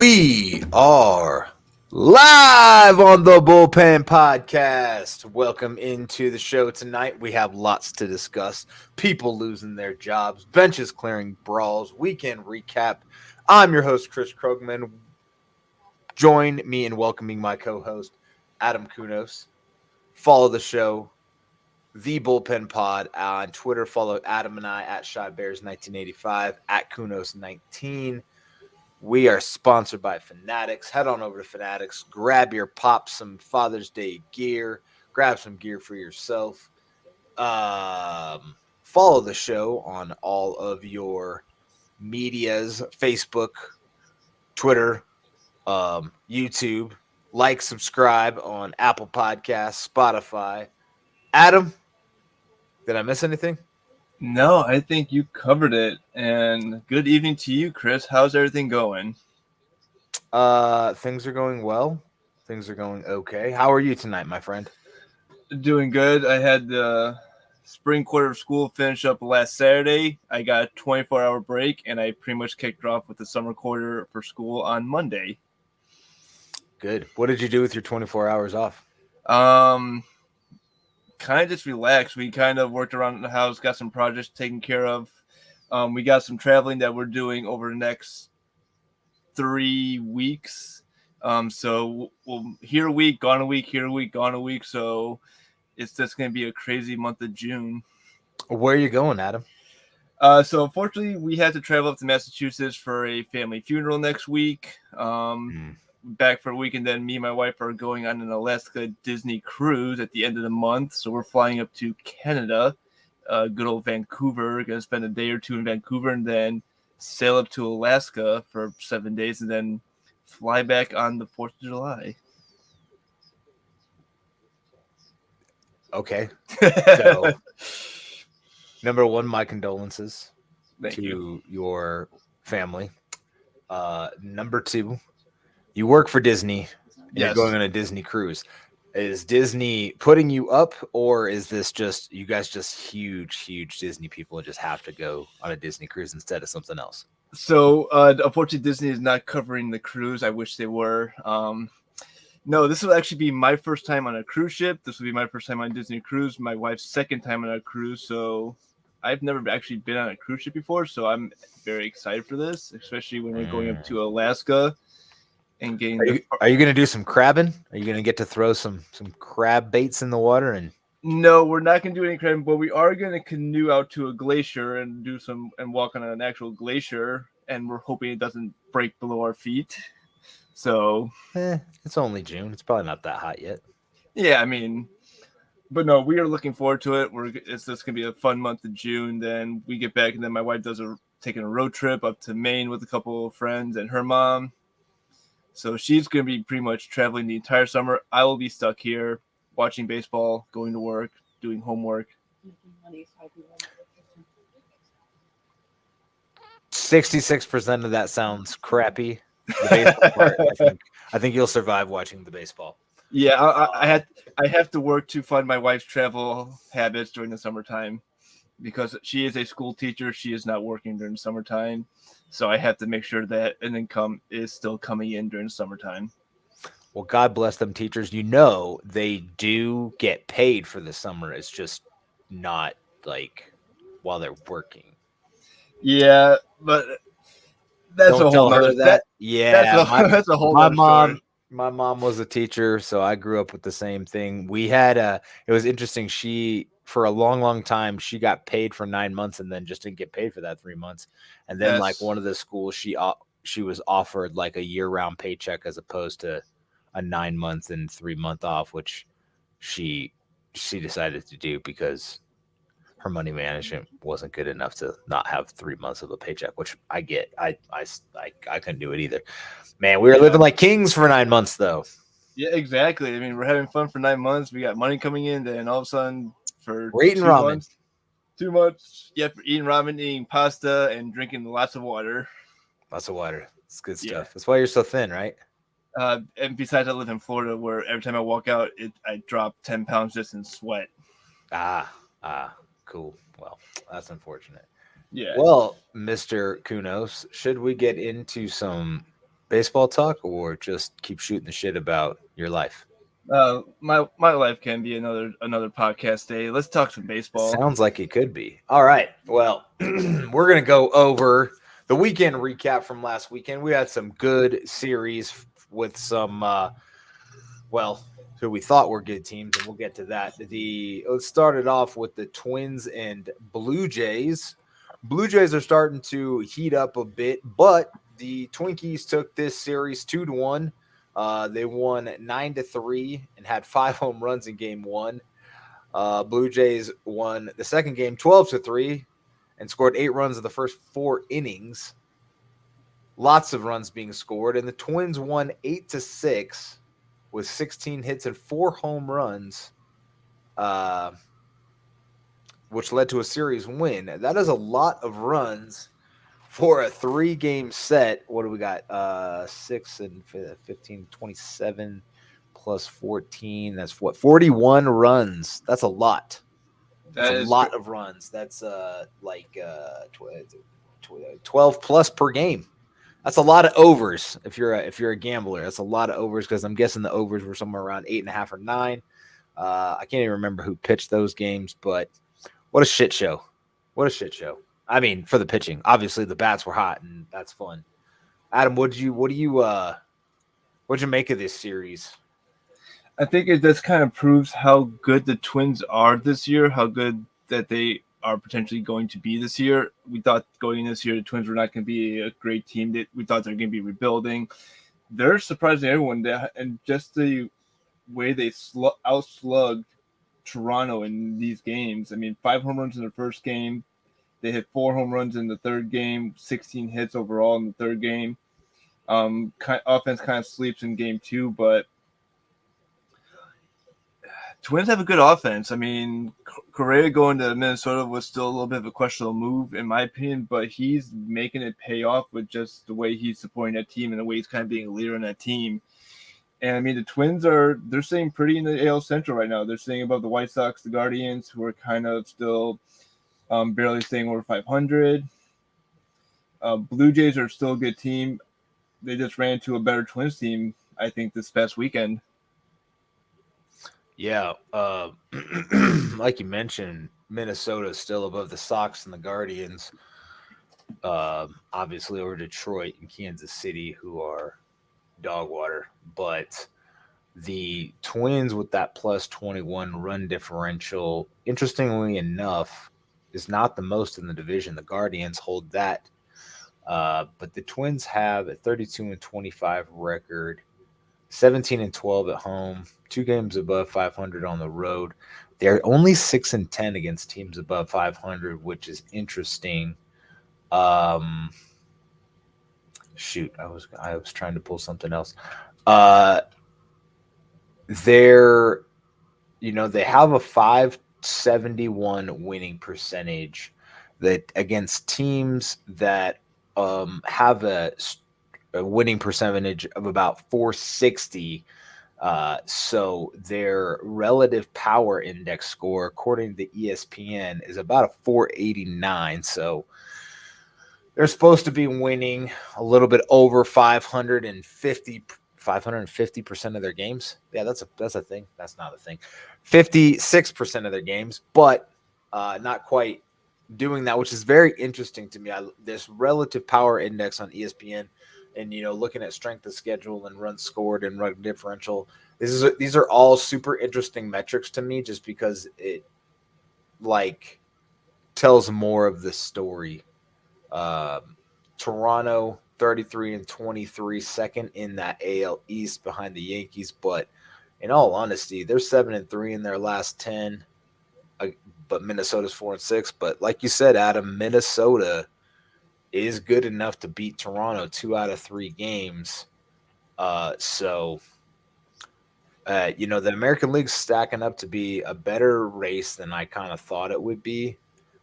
We are live on the Bullpen Podcast. Welcome into the show tonight. We have lots to discuss. People losing their jobs, benches clearing brawls, weekend recap. I'm your host, Chris Krogman. Join me in welcoming my co-host, Adam Kunos. Follow the show, The Bullpen Pod, on Twitter. Follow Adam and I at ShyBears1985, at Kunos19. We are sponsored by Fanatics. Head on over to Fanatics. Grab your pop some Father's Day gear. Grab some gear for yourself. Follow the show on all of your medias, Facebook, Twitter, YouTube. Like, subscribe on Apple Podcasts, Spotify. Adam, did I miss anything? No, I think you covered it. And good evening to you, Chris. How's everything going? Things are going well. Things are going okay. How are you tonight, my friend? Doing good. I had the spring quarter of school finish up last Saturday. I got a 24-hour break, and I pretty much kicked off with the summer quarter for school on Monday. Good. What did you do with your 24 hours off? Kind of just relaxed. We kind of worked around the house, got some projects taken care of. We got some traveling that we're doing over the next 3 weeks. So we'll here a week, gone a week, here a week, gone a week. So it's just going to be a crazy month of June. Where are you going, Adam? So unfortunately, we had to travel up to Massachusetts for a family funeral next week. Back for a week, and then me and my wife are going on an Alaska Disney cruise at the end of the month. So we're flying up to Canada, good old Vancouver. We're going to spend a day or two in Vancouver, and then sail up to Alaska for 7 days, and then fly back on the 4th of July. Okay. So, number one, my condolences to your family. Number two, you work for Disney. And Yes. You're going on a Disney cruise. Is Disney putting you up, or is this just you guys just huge Disney people and just have to go on a Disney cruise instead of something else? So, unfortunately, Disney is not covering the cruise. I wish they were. No, this will actually be my first time on a cruise ship. This will be my first time on a Disney cruise. My wife's second time on a cruise. So I've never actually been on a cruise ship before. So I'm very excited for this, especially when we're going up to Alaska and getting. Are you going to do some crabbing? Are you going to get to throw some crab baits in the water? And no, we're not going to do any crabbing, but we are going to canoe out to a glacier and do some and walk on an actual glacier. And we're hoping it doesn't break below our feet. So it's only June. It's probably not that hot yet. Yeah, I mean, but no, we are looking forward to it. It's just gonna be a fun month of June. Then we get back, and then my wife taking a road trip up to Maine with a couple of friends and her mom. So she's gonna be pretty much traveling the entire summer. I will be stuck here watching baseball, going to work, doing homework. 66% of that sounds crappy. The baseball part, I think you'll survive watching the baseball. Yeah, I have to work to fund my wife's travel habits during the summertime because she is a school teacher. She is not working during the summertime, so I have to make sure that an income is still coming in during the summertime. Well, God bless them teachers. You know they do get paid for the summer. It's just not like while they're working. Yeah, but that's Don't a whole tell her nother that. Yeah, that's a whole nother story. My mom was a teacher, so I grew up with the same thing. We had it was interesting. She for a long time she got paid for 9 months and then just didn't get paid for that 3 months. And then like one of the schools she was offered like a year-round paycheck as opposed to a 9 month and 3 month off, which she decided to do because her money management wasn't good enough to not have 3 months of a paycheck, which I get. I couldn't do it either. Man, we were living like kings for 9 months, though. Yeah, exactly. I mean, we're having fun for 9 months. We got money coming in, then all of a sudden, for we're eating ramen. 2 months. Yep, eating ramen, eating pasta, and drinking lots of water. Lots of water. It's good stuff. Yeah. That's why you're so thin, right? And besides, I live in Florida, where every time I walk out, I drop 10 pounds just in sweat. Cool. Well, that's unfortunate. Yeah. Well, Mr. Kunos, should we get into some baseball talk or just keep shooting the shit about your life? My life can be another podcast day. Let's talk some baseball. Sounds like it could be. All right. Well, we're going to go over the weekend recap from last weekend. We had some good series with some, who we thought were good teams, and we'll get to that. Let's start it off with the Twins and Blue Jays. Blue Jays are starting to heat up a bit, but the Twinkies took this series 2-1. They won 9-3 and had 5 home runs in game one. Blue Jays won the second game 12-3 and scored 8 runs in the first 4 innings. Lots of runs being scored, and the Twins won 8-6 with 16 hits and 4 home runs, which led to a series win. That is a lot of runs for a 3-game set. What do we got? 6 and 15, 27 plus 14. That's what? 41 runs. That's a lot. That's a lot of runs. That's 12 plus per game. That's a lot of overs if you're a gambler. That's a lot of overs because I'm guessing the overs were somewhere around 8.5 or 9. I can't even remember who pitched those games, but what a shit show. What a shit show. I mean, for the pitching. Obviously the bats were hot and that's fun. Adam, what'd you make of this series? I think it just kind of proves how good the Twins are this year, how good that they are potentially going to be this year. We thought going in this year, the Twins were not going to be a great team. We thought they're going to be rebuilding. They're surprising everyone, and just the way they outslugged Toronto in these games. I mean, 5 home runs in the first game. They hit 4 home runs in the third game, 16 hits overall in the third game. Offense kind of sleeps in game 2, but Twins have a good offense. I mean, Correa going to Minnesota was still a little bit of a questionable move, in my opinion, but he's making it pay off with just the way he's supporting that team and the way he's kind of being a leader in that team. And, I mean, the Twins they're staying pretty in the AL Central right now. They're staying above the White Sox, the Guardians, who are kind of still barely staying over 500. Blue Jays are still a good team. They just ran into a better Twins team, I think, this past weekend. Yeah, like you mentioned, Minnesota is still above the Sox and the Guardians. Obviously over Detroit and Kansas City, who are dog water. But the Twins with that plus 21 run differential, interestingly enough, is not the most in the division. The Guardians hold that. But the Twins have a 32-25 record. 17-12 at home, 2 games above 500 on the road. They're only 6-10 against teams above 500, which is interesting. Shoot, I was trying to pull something else. They have a 571 winning percentage that against teams that have a winning percentage of about 460. So their relative power index score, according to ESPN, is about a 489. So they're supposed to be winning a little bit over 550% of their games. Yeah, that's a thing. That's not a thing. 56% of their games, but not quite doing that, which is very interesting to me. This relative power index on ESPN, and looking at strength of schedule and runs scored and run differential, these are all super interesting metrics to me, just because it tells more of the story. Toronto 33-23, second in that AL East behind the Yankees, but in all honesty, they're 7-3 in their last 10. But Minnesota's 4-6. But like you said, Adam, Minnesota is good enough to beat Toronto 2 out of 3 games. The American League's stacking up to be a better race than I kind of thought it would be.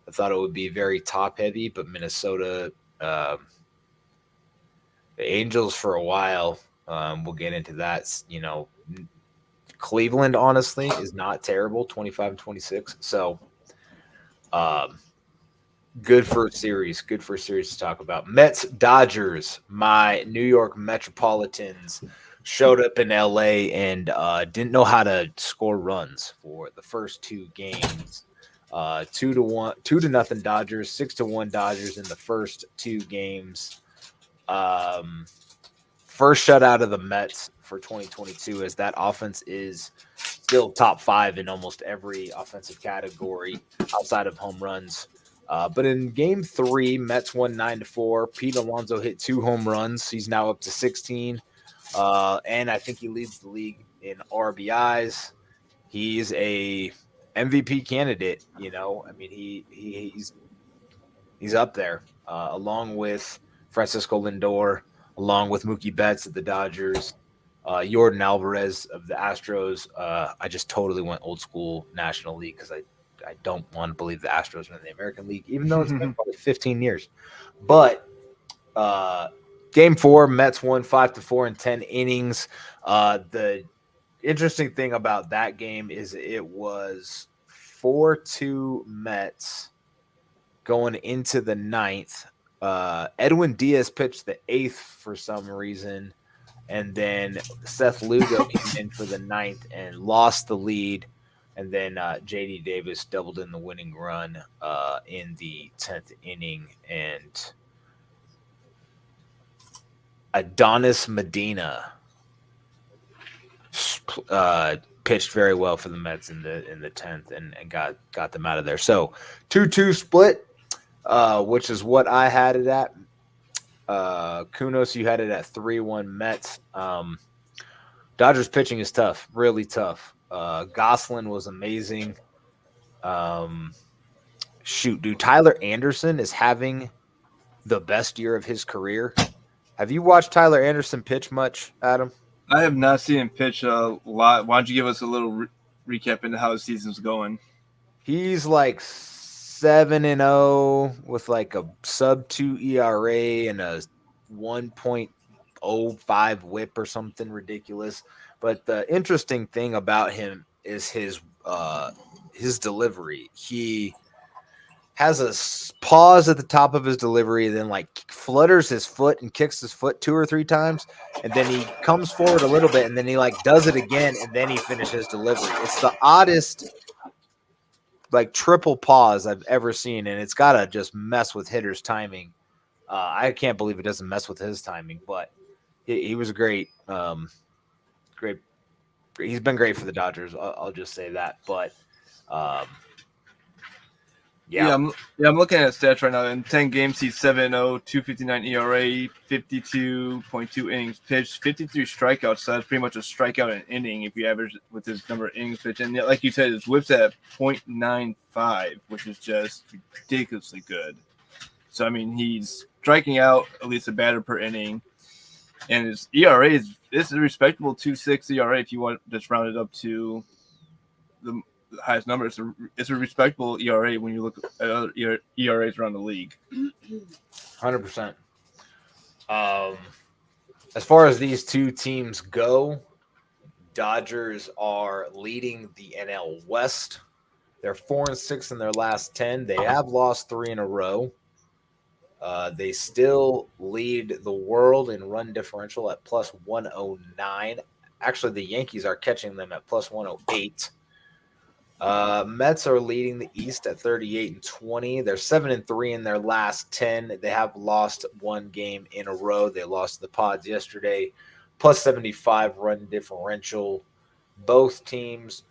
I thought it would be very top heavy, but Minnesota, the Angels for a while, we'll get into that. Cleveland, honestly, is not terrible, 25-26. So, Good first series. Good first series to talk about. Mets Dodgers. My New York Metropolitans showed up in LA and didn't know how to score runs for the first two games. 2-1, 2-0 Dodgers, 6-1 Dodgers in the first two games. First shutout of the Mets for 2022, as that offense is still top 5 in almost every offensive category outside of home runs. But in game 3, Mets won 9-4. Pete Alonso hit 2 home runs. He's now up to 16. And I think he leads the league in RBIs. He's a MVP candidate, you know. I mean, he's up there, along with Francisco Lindor, along with Mookie Betts of the Dodgers, Yordan Alvarez of the Astros. I just totally went old school National League because I don't want to believe the Astros are in the American League, even though it's been probably 15 years. But game 4, Mets won 5-4 in 10 innings. The interesting thing about that game is it was 4-2 Mets going into the 9th. Edwin Diaz pitched the 8th for some reason, and then Seth Lugo came in for the 9th and lost the lead, and then J.D. Davis doubled in the winning run in the 10th inning, and Adonis Medina pitched very well for the Mets in the 10th and got them out of there. So 2-2 split, which is what I had it at. Kunos, you had it at 3-1 Mets. Dodgers pitching is tough, really tough. Goslin was amazing. Dude, Tyler Anderson is having the best year of his career. Have you watched Tyler Anderson pitch much, Adam? I have not seen him pitch a lot. Why don't you give us a little recap into how the season's going? He's like 7-0 with like a sub-2 ERA and a 1.05 whip or something ridiculous. But the interesting thing about him is his delivery. He has a pause at the top of his delivery, then like flutters his foot and kicks his foot 2 or 3 times, and then he comes forward a little bit, and then he like does it again, and then he finishes delivery. It's the oddest like triple pause I've ever seen, and it's gotta just mess with hitters' timing. I can't believe it doesn't mess with his timing, but he was great. Great. He's been great for the Dodgers. I'll just say that, but. Yeah, I'm looking at stats right now. In 10 games, he's 7-0, 2.59 ERA, 52.2 innings pitched, 53 strikeouts. So that's pretty much a strikeout an inning if you average with his number of innings pitched. And like you said, his whip's at 0.95, which is just ridiculously good. So, I mean, he's striking out at least a batter per inning. And his ERA is a respectable 2.6 ERA if you want to just round it up to the highest number. It's a respectable ERA when you look at other ERAs around the league. 100%. As far as these two teams go, Dodgers are leading the NL West. They're 4-6 in their last 10. They have lost 3 in a row. They still lead the world in run differential at plus 109. Actually, the Yankees are catching them at plus 108. Mets are leading the East at 38-20. They're 7-3 in their last 10. They have lost 1 game in a row. They lost to the Pods yesterday, plus 75 run differential. Both teams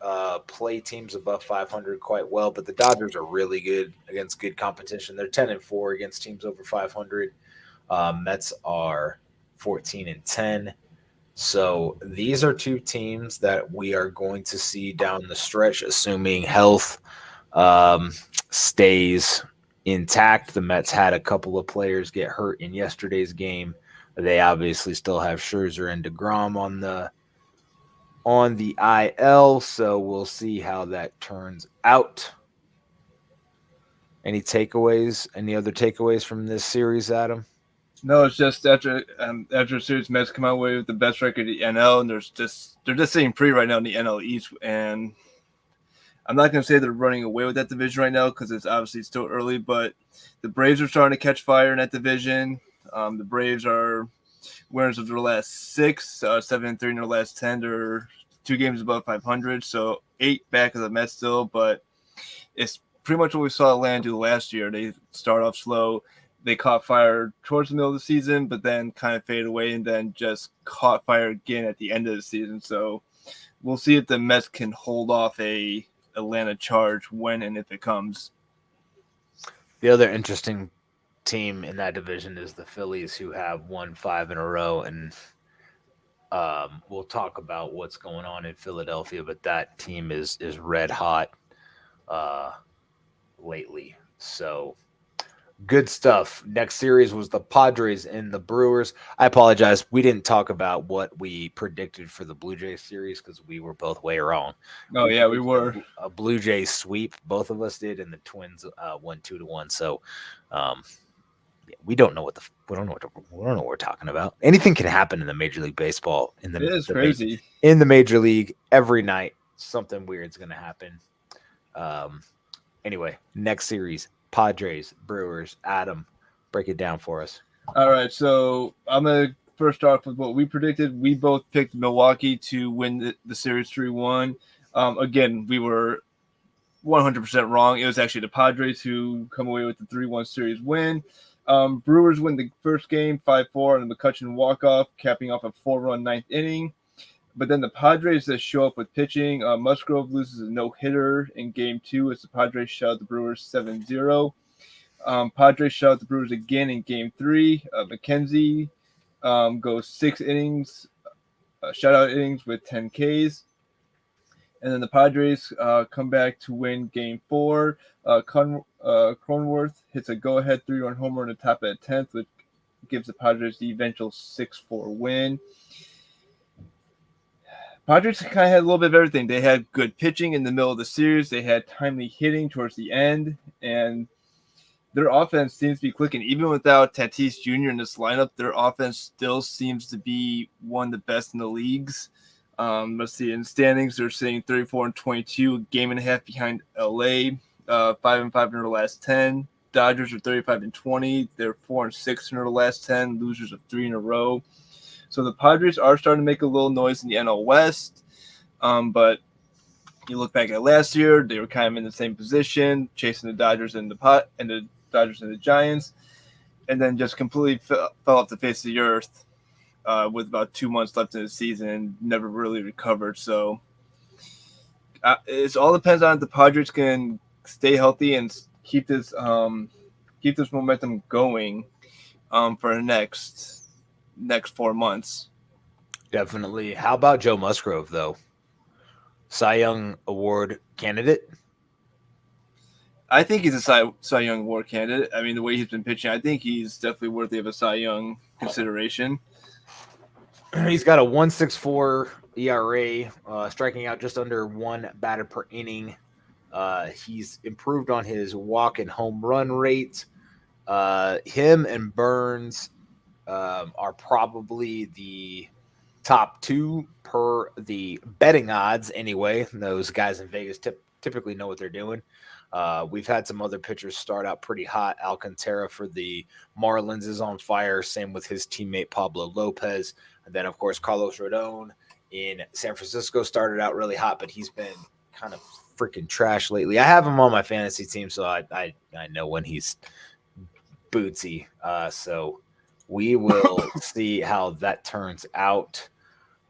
play teams above 500 quite well, but the Dodgers are really good against good competition. They're 10-4 against teams over 500. Mets are 14-10. So these are two teams that we are going to see down the stretch, assuming health stays intact. The Mets had a couple of players get hurt in yesterday's game. They obviously still have Scherzer and DeGrom on the IL, so we'll see how that turns out. Any takeaways? Any other takeaways from this series, Adam? No, it's just after a series, Mets come out away with the best record in the NL, and they're just sitting pretty right now in the NL East. And I'm not going to say they're running away with that division right now because it's obviously still early, but the Braves are starting to catch fire in that division. The Braves are winners of their last 6, 7-3 in their last 10. They're 2 games above 500, so 8 back of the Mets still, but it's pretty much what we saw Atlanta do last year. They start off slow. They caught fire towards the middle of the season, but then kind of faded away and then just caught fire again at the end of the season. So we'll see if the Mets can hold off a Atlanta charge when and if it comes. The other interesting team in that division is the Phillies, who have won 5 in a row, and we'll talk about what's going on in Philadelphia, but that team is red hot lately. So good stuff. Next series was the Padres and the Brewers. I apologize. We didn't talk about what we predicted for the Blue Jays series because we were both way wrong. Oh, yeah, we were. A Blue Jays sweep. Both of us did, and the Twins won 2-1. So we don't know what we're talking about. Anything can happen in the Major League Baseball. It is crazy. In the Major League, every night, something weird's going to happen. Anyway, next series. Padres, Brewers. Adam, break it down for us. All right, so I'm going to first start with what we predicted. We both picked Milwaukee to win the series 3-1. Again, we were 100% wrong. It was actually the Padres who come away with the 3-1 series win. Brewers win the first game 5-4 on the McCutchen walk-off, capping off a 4-run ninth inning. But then the Padres just show up with pitching. Musgrove loses a no-hitter in Game 2 as the Padres shut out the Brewers 7-0. Padres shut out the Brewers again in Game 3. McKenzie goes 6 innings, shutout innings with 10 Ks. And then the Padres come back to win Game 4. Cronenworth hits a go-ahead 3-run homer in the top of the 10th, which gives the Padres the eventual 6-4 win. Padres kind of had a little bit of everything. They had good pitching in the middle of the series. They had timely hitting towards the end. And their offense seems to be clicking. Even without Tatis Jr. in this lineup, their offense still seems to be one of the best in the leagues. Let's see. In standings, they're sitting 34-22, a game and a half behind LA, 5-5 in their last 10. Dodgers are 35-20. They're 4-6 in their last 10, losers of 3 in a row. So the Padres are starting to make a little noise in the NL West. But you look back at last year, they were kind of in the same position, chasing the Dodgers and the Giants, and then just completely fell off the face of the earth with about 2 months left in the season and never really recovered. So it all depends on if the Padres can stay healthy and keep this momentum going for the next 4 months. Definitely. How about Joe Musgrove, though? Cy Young Award candidate? I think he's a Cy Young Award candidate. I mean, the way he's been pitching, I think he's definitely worthy of a Cy Young consideration. He's got a 1.64 ERA, striking out just under 1 batter per inning. He's improved on his walk and home run rate. Him and Burns are probably the top 2 per the betting odds anyway. Those guys in Vegas typically know what they're doing. We've had some other pitchers start out pretty hot. Alcantara for the Marlins is on fire. Same with his teammate Pablo Lopez. And then, of course, Carlos Rodon in San Francisco started out really hot, but he's been kind of freaking trash lately. I have him on my fantasy team, so I know when he's bootsy. So we will see how that turns out.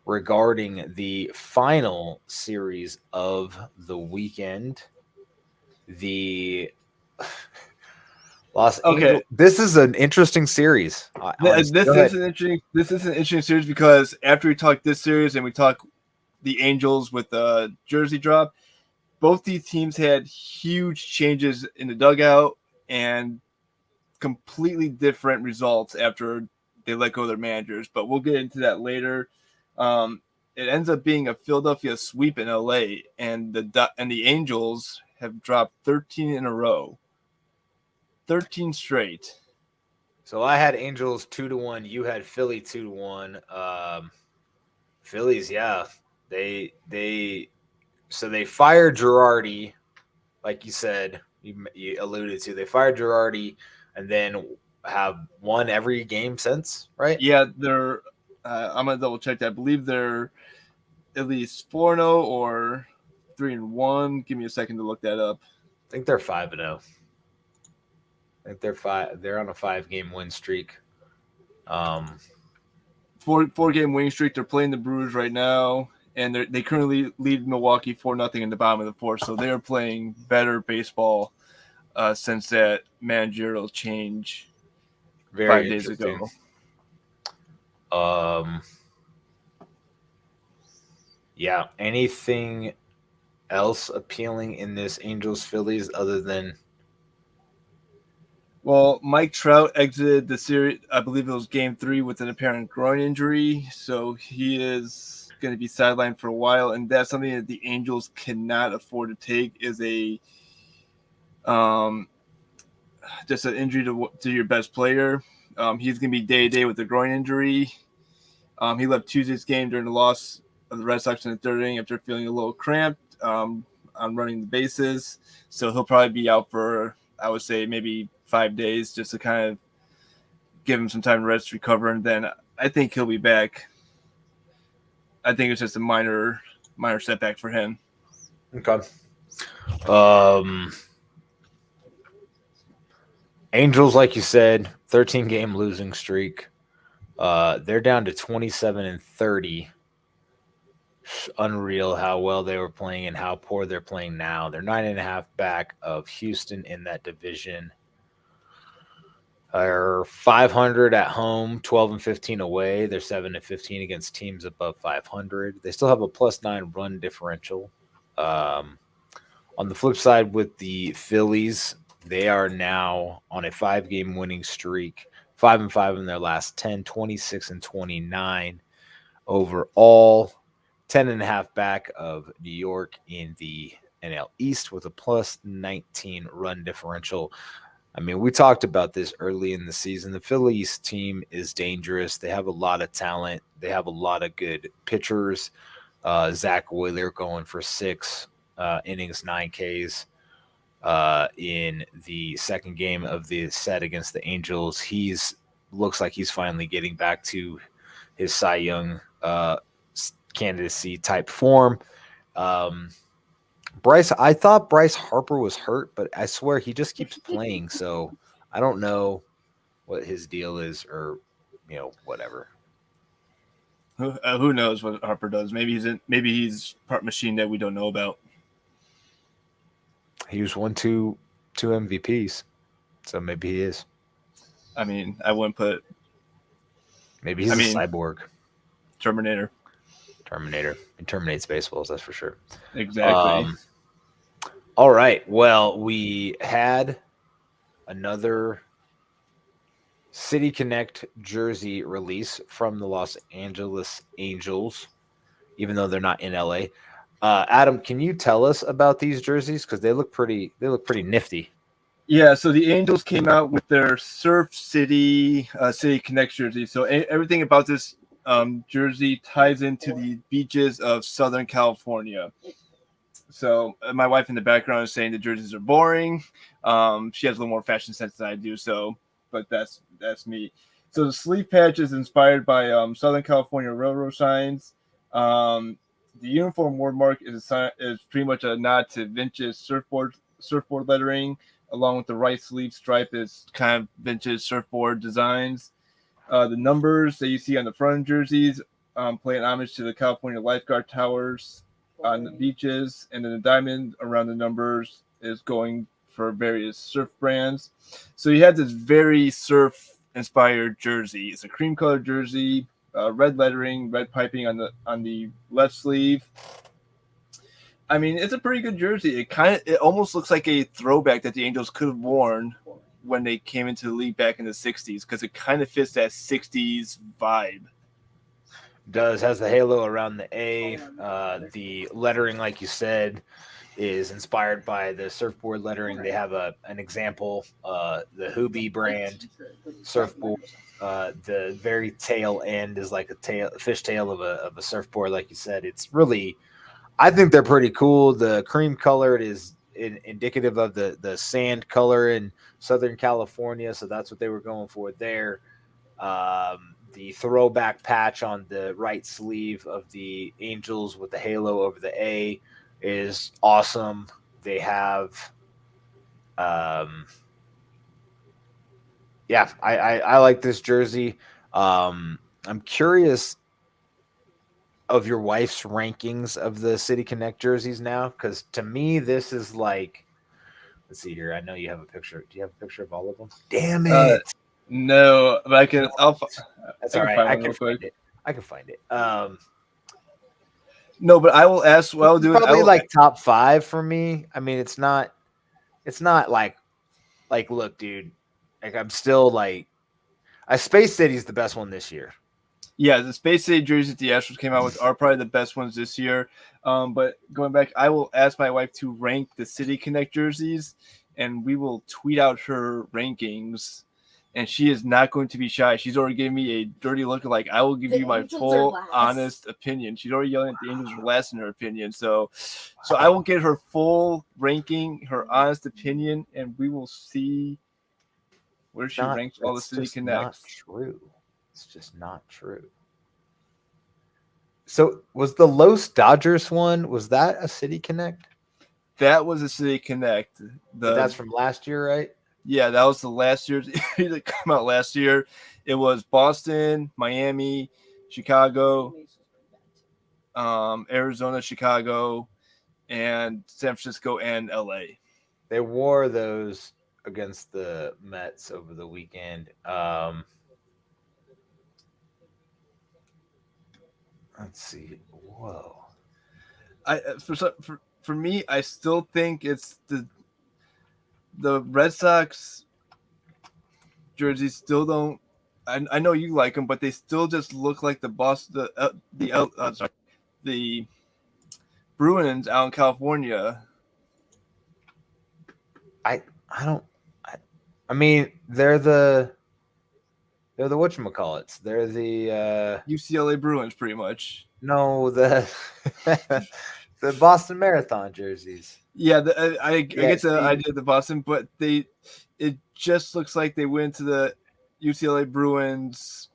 Regarding the final series of the weekend, the Los Angeles. This is an interesting series. This is an interesting series because after we talk this series and we talk the Angels with the jersey drop, both these teams had huge changes in the dugout and completely different results after they let go of their managers. But we'll get into that later. It ends up being a Philadelphia sweep in LA, and the Angels have dropped 13 in a row. 13 straight. So I had Angels 2-1. You had Philly 2-1. Phillies, yeah, they So they fired Girardi, like you said, you alluded to. They fired Girardi and then have won every game since, right? Yeah, they're. I'm gonna double check that. I believe they're at least 4-0 or 3-1. Give me a second to look that up. I think they're 5-0. I think they're on a 5-game win streak. Four game winning streak. They're playing the Brewers right now, and they currently lead Milwaukee 4-0 in the bottom of the fourth. So they are playing better baseball since that managerial change Very 5 days ago. Yeah. Anything else appealing in this Angels Phillies other than? Well, Mike Trout exited the series. I believe it was Game 3 with an apparent groin injury, so he is going to be sidelined for a while, and that's something that the Angels cannot afford to take. Is a just an injury to your best player. He's going to be day-to-day with a groin injury. He left Tuesday's game during the loss of the Red Sox in the third inning after feeling a little cramped on running the bases. So he'll probably be out for, I would say, maybe 5 days just to kind of give him some time to rest, recover, and then I think he'll be back. I think it's just a minor setback for him. Okay. Angels, like you said, 13-game losing streak. They're down to 27-30. Unreal how well they were playing and how poor they're playing now. They're 9.5 back of Houston in that division. Are 500 at home, 12-15 away. They're 7-15 against teams above 500. They still have a +9 run differential. On the flip side, with the Phillies, they are now on a 5-game winning streak, 5-5 in their last 10, 26-29 overall. 10.5 back of New York in the NL East with a +19 run differential. I mean, we talked about this early in the season. The Phillies team is dangerous. They have a lot of talent. They have a lot of good pitchers. Zach Wheeler going for 6 innings, 9 Ks in the second game of the set against the Angels. Looks like he's finally getting back to his Cy Young candidacy type form. I thought Bryce Harper was hurt, but I swear he just keeps playing. So I don't know what his deal is, or whatever. Who knows what Harper does? Maybe he's part machine that we don't know about. He was 2 MVPs, so maybe he is. I mean, I wouldn't put. Maybe he's a cyborg. Terminator. He terminates baseballs, that's for sure. Exactly. All right. Well, we had another City Connect jersey release from the Los Angeles Angels, even though they're not in LA. Adam, can you tell us about these jerseys? Because they look pretty nifty. Yeah, so the Angels came out with their Surf City City Connect jersey. So everything about this jersey ties into the beaches of Southern California. So my wife in the background is saying the jerseys are boring. She has a little more fashion sense than I do. So, but that's me. So the sleeve patch is inspired by Southern California railroad signs. The uniform wordmark is pretty much a nod to vintage surfboard lettering, along with the right sleeve stripe is kind of vintage surfboard designs. The numbers that you see on the front jerseys play an homage to the California lifeguard towers on the beaches, and then the diamond around the numbers is going for various surf brands. So you have this very surf-inspired jersey. It's a cream-colored jersey, red lettering, red piping on the left sleeve. I mean, it's a pretty good jersey. It almost looks like a throwback that the Angels could have worn when they came into the league back in the 60s, because it kind of fits that 60s vibe. Has the halo around the A. The lettering, like you said, is inspired by the surfboard lettering. They have an example, the Hubie brand surfboard. The very tail end is like a fish tail of a surfboard, like you said. It's really I think they're pretty cool. The cream colored is indicative of the sand color in Southern California, so that's what they were going for there. The throwback patch on the right sleeve of the Angels with the halo over the A is awesome. They have, yeah, I like this jersey. I'm curious of your wife's rankings of the City Connect jerseys now, because to me this is like, let's see here. I know you have a picture. Do you have a picture of all of them? Damn it! No, but I can. That's I all can right. find I one can real find quick. it. I can find it. No, but I will ask. What I'll do is I Probably will. like top 5 for me. I mean, it's not like look, dude. Like I'm still like, Space City's the best one this year. Yeah, the Space City jerseys the Astros came out with are probably the best ones this year. But going back, I will ask my wife to rank the City Connect jerseys, and we will tweet out her rankings. And she is not going to be shy. She's already giving me a dirty look. Like, I will give you my full, honest opinion. She's already yelling at the Angels are last in her opinion. So I will get her full ranking, her honest opinion, and we will see where she ranks all the City Connects. Not true. It's just not true. So was the Los Dodgers one? Was that a City Connect? That was a City Connect. That's from last year, right? Yeah, that was the last year's that came out last year. It was Boston, Miami, Chicago, Arizona, Chicago, and San Francisco and LA. They wore those against the Mets over the weekend. Let's see. Whoa. For me, I still think it's the Red Sox jerseys still don't. I know you like them, but they still just look like the the Bruins out in California. I mean, they're the whatchamacallits. They're the UCLA Bruins, pretty much. No, the the Boston Marathon jerseys. Yeah, I get the idea of the Boston, but it just looks like they went to the UCLA Bruins.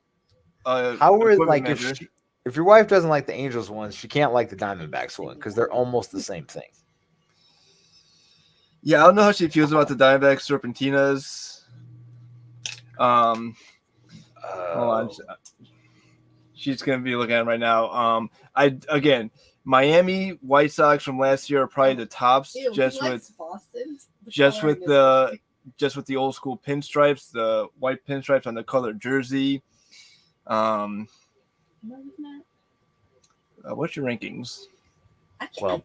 How were like if your wife doesn't like the Angels ones, she can't like the Diamondbacks one because they're almost the same thing. Yeah, I don't know how she feels about the Diamondbacks Serpentinas. Hold on, she's gonna be looking at them right now. Miami White Sox from last year are probably the tops, just with the old school pinstripes, the white pinstripes on the colored jersey. What's your rankings? Well,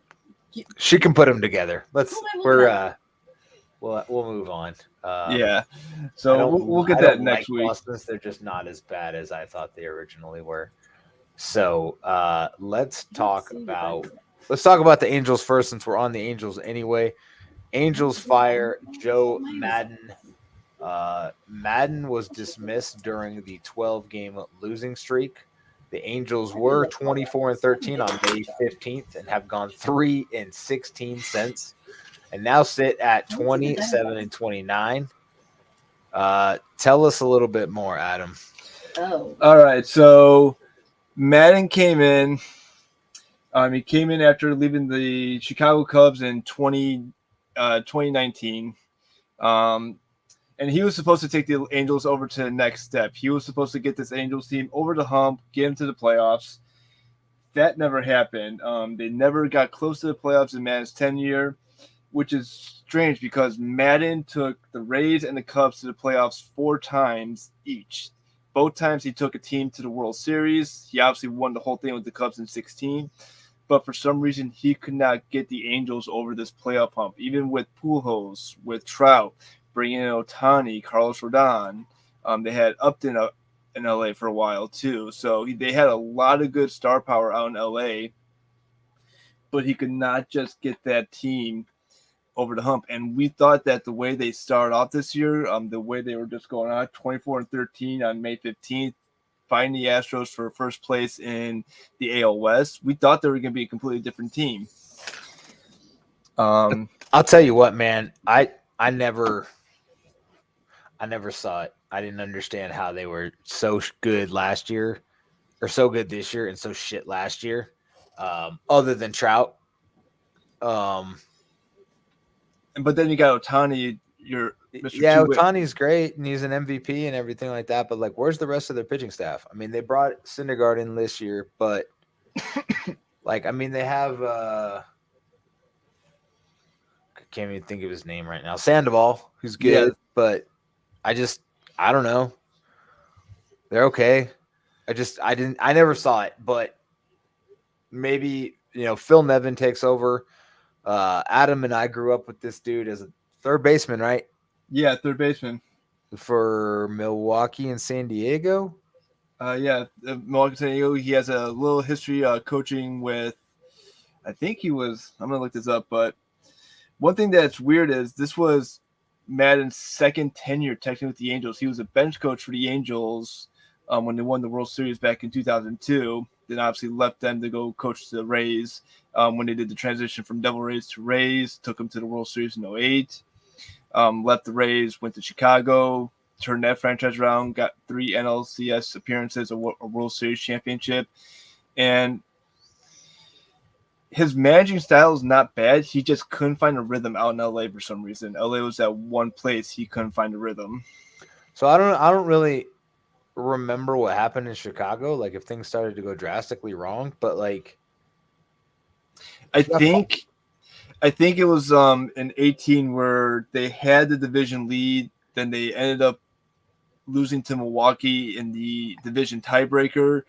she can put them together. We'll move on. Yeah, so we'll get that next week. Boston's, they're just not as bad as I thought they originally were. So let's talk about the Angels first, since we're on the Angels anyway. Angels fire Joe Maddon. Maddon was dismissed during the 12-game losing streak. The Angels were 24-13 on May 15th and have gone 3-16 since, and now sit at 27-29. Tell us a little bit more, Adam. Oh, all right. So Maddon came in. He came in after leaving the Chicago Cubs in 2019. And he was supposed to take the Angels over to the next step. He was supposed to get this Angels team over the hump, get them to the playoffs. That never happened. They never got close to the playoffs in Maddon's tenure, which is strange because Maddon took the Rays and the Cubs to the playoffs 4 times each. Both times he took a team to the World Series. He obviously won the whole thing with the Cubs in 2016. But for some reason, he could not get the Angels over this playoff hump, even with Pujols, with Trout, bringing in Ohtani, Carlos Rodon. They had Upton in LA for a while too. So they had a lot of good star power out in LA, but he could not just get that team over the hump. And we thought that the way they started off this year, the way they were just going on 24-13 on May 15th, fighting the Astros for first place in the AL West. We thought they were going to be a completely different team. I'll tell you what, man. I never saw it. I didn't understand how they were so good last year, or so good this year, and so shit last year. Other than Trout. But then you got Ohtani. Yeah, Ohtani's great, and he's an MVP and everything like that. But like, where's the rest of their pitching staff? I mean, they brought Syndergaard in this year, but like, I mean, they have I can't even think of his name right now. Sandoval, who's good, but I don't know. They're okay. I never saw it, but maybe Phil Nevin takes over. Adam and I grew up with this dude as a third baseman, right? Yeah, third baseman for Milwaukee and San Diego. Milwaukee, San Diego. He has a little history coaching with. I think he was. I'm gonna look this up, but one thing that's weird is this was Madden's second tenure technically with the Angels. He was a bench coach for the Angels when they won the World Series back in 2002. Then obviously left them to go coach the Rays when they did the transition from Devil Rays to Rays. Took them to the World Series in 2008. Left the Rays, went to Chicago, turned that franchise around, got 3 NLCS appearances, a World Series championship. And his managing style is not bad. He just couldn't find a rhythm out in LA for some reason. LA was that one place he couldn't find a rhythm. So I don't really remember what happened in Chicago, like if things started to go drastically wrong, but like I think it was in 18 where they had the division lead, then they ended up losing to Milwaukee in the division tiebreaker.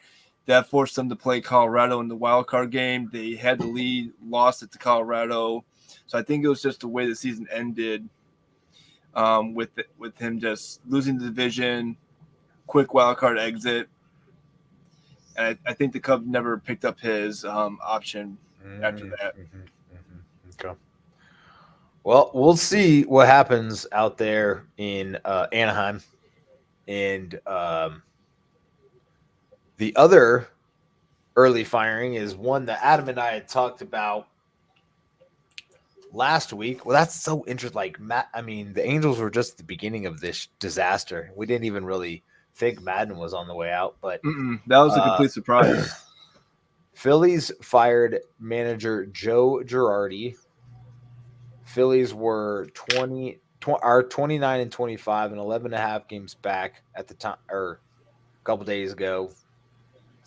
That forced them to play Colorado in the wild card game. They had the lead, lost it to Colorado. So I think it was just the way the season ended with him just losing the division, quick wild card exit. And I think the Cubs never picked up his option after that. Okay. Well, we'll see what happens out there in Anaheim. And the other early firing is one that Adam and I had talked about last week. Well, that's so interesting. Like, the Angels were just at the beginning of this disaster. We didn't even really think Madden was on the way out, but that was a complete surprise. Phillies fired manager Joe Girardi. Phillies were 29 and 25 and 11 and a half games back at the time, or a couple days ago.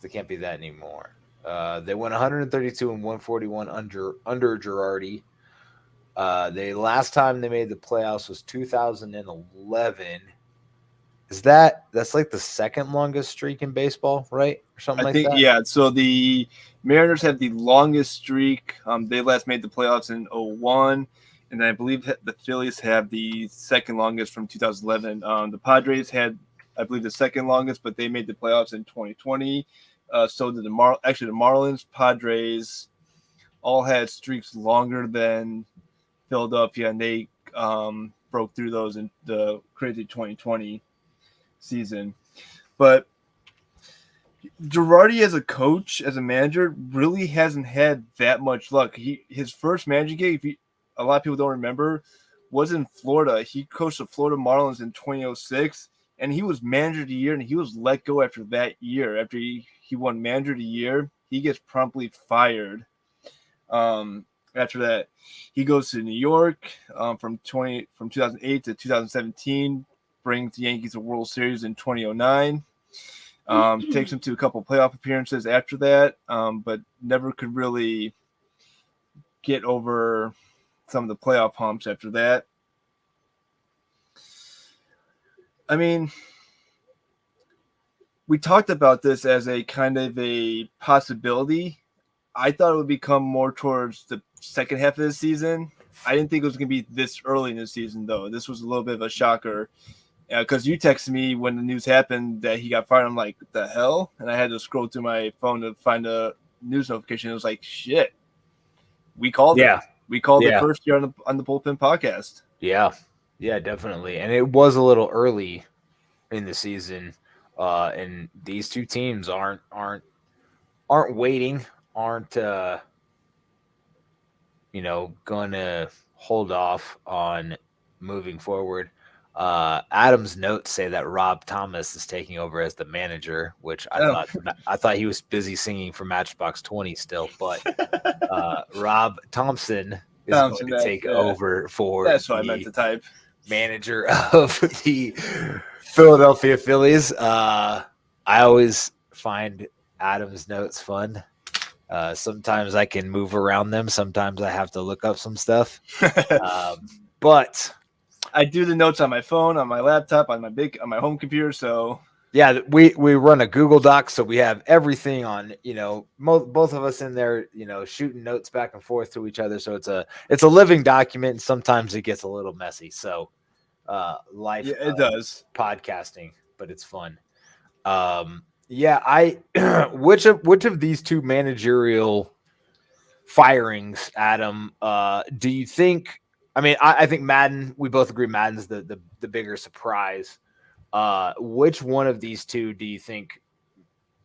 They can't be that anymore. They went 132 and 141 under Girardi. The last time they made the playoffs was 2011. That's like the second longest streak in baseball, right? Or something like that? Yeah. So the Mariners have the longest streak. They last made the playoffs in 2001. And I believe the Phillies have the second longest from 2011. The Padres had, I believe, the second longest, but they made the playoffs in 2020. So did the Marlins, Padres, all had streaks longer than Philadelphia, and they broke through those in the crazy 2020 season. But Girardi as a coach, as a manager, really hasn't had that much luck. His first managing gig, a lot of people don't remember, was in Florida. He coached the Florida Marlins in 2006, and he was manager of the year, and he was let go after that year. After he won manager of the year, he gets promptly fired. After that, he goes to New York from 2008 to 2017, brings the Yankees a World Series in 2009. Takes them to a couple playoff appearances after that, but never could really get over some of the playoff humps after that. I mean, we talked about this as a kind of a possibility. I thought it would become more towards the second half of the season. I didn't think it was going to be this early in the season, though. This was a little bit of a shocker. Because you texted me when the news happened that he got fired. I'm like, what the hell? And I had to scroll through my phone to find a news notification. It was like, shit. We called it. We called it first year on the Bullpen podcast. Yeah, definitely. And it was a little early in the season. And these two teams aren't waiting, aren't going to hold off on moving forward. Adam's notes say that Rob Thomas is taking over as the manager, which Oh. I thought he was busy singing for Matchbox 20 still, but Rob Thompson is going to take over for That's what I meant to type. Manager of the Philadelphia Phillies. I always find Adam's notes fun. Sometimes I can move around them. Sometimes I have to look up some stuff. But I do the notes on my phone, on my laptop, on my home computer. So yeah, we run a Google Doc, so we have everything on. Both of us in there, shooting notes back and forth to each other. So it's a living document, and sometimes it gets a little messy. So life, it does podcasting, but it's fun. Yeah, which of these two managerial firings, Adam, do you think? I mean, I think Madden. We both agree Madden's the bigger surprise. Which one of these two do you think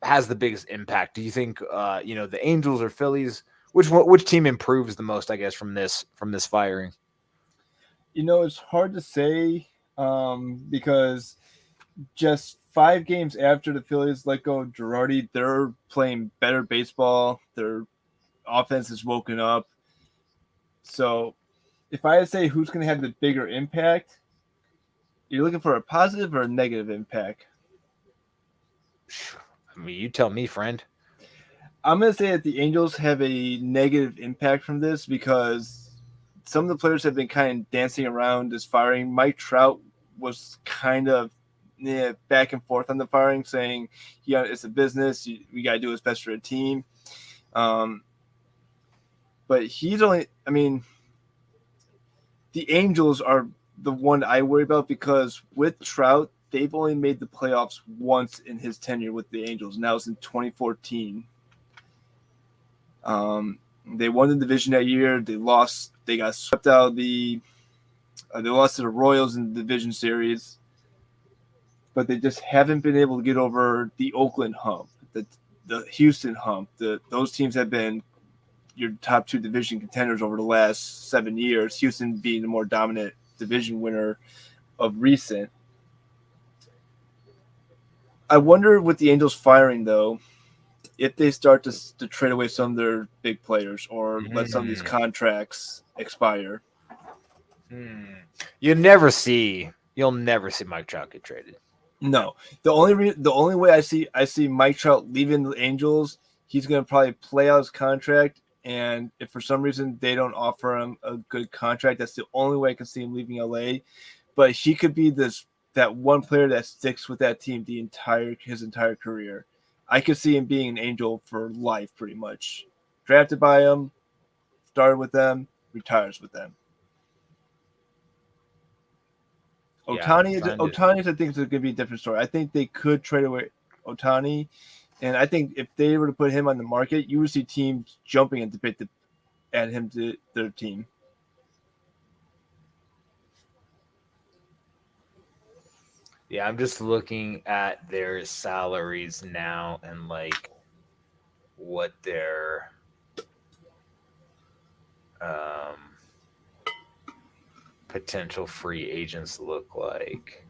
has the biggest impact? Do you think the Angels or Phillies? Which team improves the most? I guess from this firing. It's hard to say because just 5 games after the Phillies let go of Girardi, they're playing better baseball. Their offense is woken up. So if I had to say who's going to have the bigger impact, you're looking for a positive or a negative impact? I mean, you tell me, friend. I'm going to say that the Angels have a negative impact from this because some of the players have been kind of dancing around this firing. Mike Trout was kind of back and forth on the firing, saying, it's a business. We got to do what's best for a team. But he's only, the Angels are the one I worry about because with Trout, they've only made the playoffs once in his tenure with the Angels, and that was in 2014. They won the division that year. They lost. They got swept out of they lost to the Royals in the division series. But they just haven't been able to get over the Oakland hump, the Houston hump. Those teams have been your top 2 division contenders over the last 7 years, Houston being the more dominant division winner of recent. I wonder with the Angels firing, though, if they start to trade away some of their big players or let some of these contracts expire. You'll never see Mike Trout get traded. No, the only way I see Mike Trout leaving the Angels, he's going to probably play out his contract, and if for some reason they don't offer him a good contract, that's the only way I can see him leaving LA. But he could be that one player that sticks with that team his entire career. I could see him being an Angel for life, pretty much. Drafted by them, started with them, retires with them. Ohtani, I think, is going to be a different story. I think they could trade away Ohtani, and I think if they were to put him on the market, you would see teams jumping at the bit to add him to their team. Yeah, I'm just looking at their salaries now and what their potential free agents look like.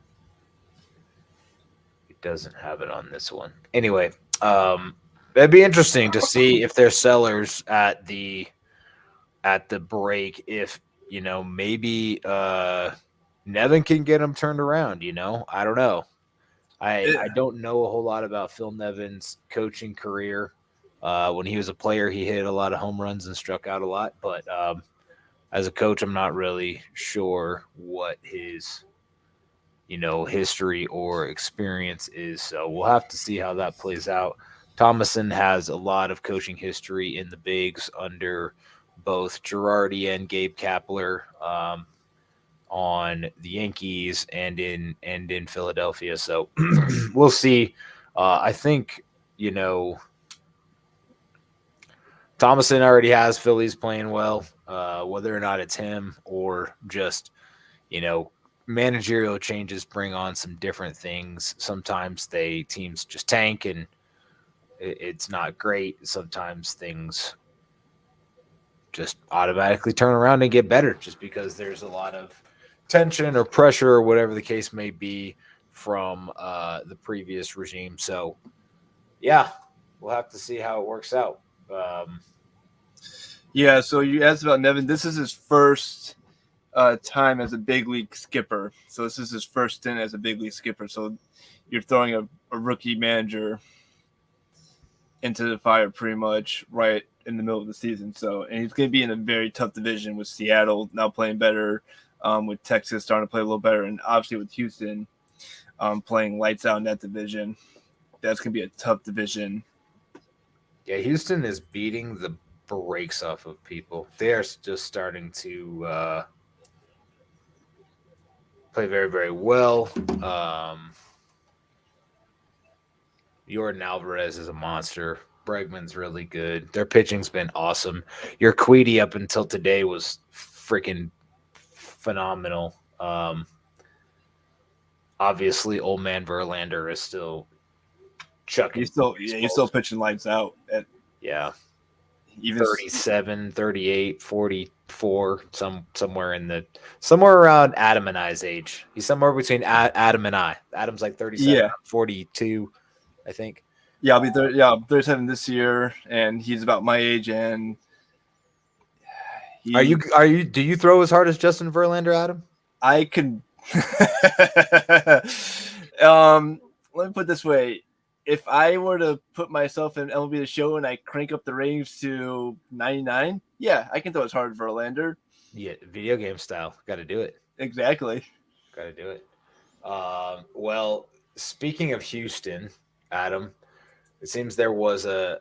It doesn't have it on this one. Anyway, that'd be interesting to see if they're sellers at the break. If maybe Nevin can get them turned around. I don't know. I don't know a whole lot about Phil Nevin's coaching career. When he was a player, he hit a lot of home runs and struck out a lot, but as a coach, I'm not really sure what his, history or experience is. So we'll have to see how that plays out. Thomason has a lot of coaching history in the bigs under both Girardi and Gabe Kapler on the Yankees and in Philadelphia. So we'll see. I think, Thomason already has Phillies playing well, whether or not it's him or just, managerial changes bring on some different things. Sometimes teams just tank and it's not great. Sometimes things just automatically turn around and get better just because there's a lot of tension or pressure or whatever the case may be from the previous regime. So, yeah, we'll have to see how it works out. Yeah, so you asked about Nevin. This is his first time as a big league skipper. So this is his first stint as a big league skipper. So you're throwing a rookie manager into the fire pretty much right in the middle of the season. So, and he's going to be in a very tough division with Seattle now playing better, with Texas starting to play a little better, and obviously with Houston playing lights out in that division. That's going to be a tough division. Yeah, Houston is beating the brakes off of people. They are just starting to play very, very well. Jordan Alvarez is a monster. Bregman's really good. Their pitching's been awesome. Your Urquidy up until today was freaking phenomenal. Obviously, old man Verlander is still chucking. He's still pitching lights out. Yeah. Even 37, 38, 44, somewhere around Adam and I's age. He's somewhere between Adam and I. Adam's like 37, 42, I think. Yeah, I'm 37 this year, and he's about my age. And do you throw as hard as Justin Verlander, Adam? I can. Let me put it this way. If I were to put myself in MLB The Show and I crank up the ratings to 99, yeah, I can throw as hard as Verlander. Yeah, video game style. Got to do it. Exactly. Got to do it. Well, speaking of Houston, Adam, it seems there was an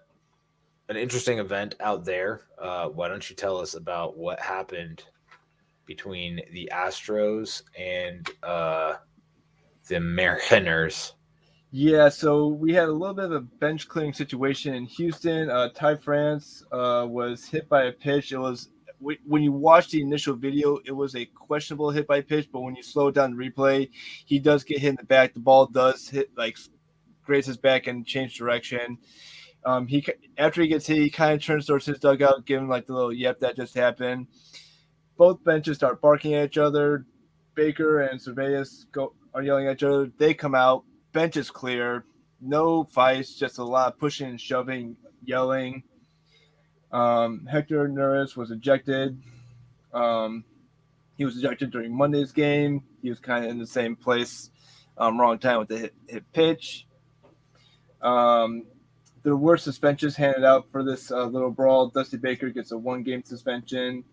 interesting event out there. Why don't you tell us about what happened between the Astros and the Mariners? Yeah, so we had a little bit of a bench clearing situation in Houston. Ty France was hit by a pitch. It was when you watch the initial video, it was a questionable hit by pitch, but when you slow it down the replay, he does get hit in the back. The ball does hit, like, graze his back and change direction. After he gets hit, he kind of turns towards his dugout, giving like the little yep that just happened. Both benches start barking at each other. Baker and Cervantes are yelling at each other. They come out. Bench is clear, no fights, just a lot of pushing and shoving, yelling. Hector Neris was ejected. He was ejected during Monday's game. He was kind of in the same place, wrong time with the hit pitch. There were suspensions handed out for this little brawl. Dusty Baker gets a 1-game suspension.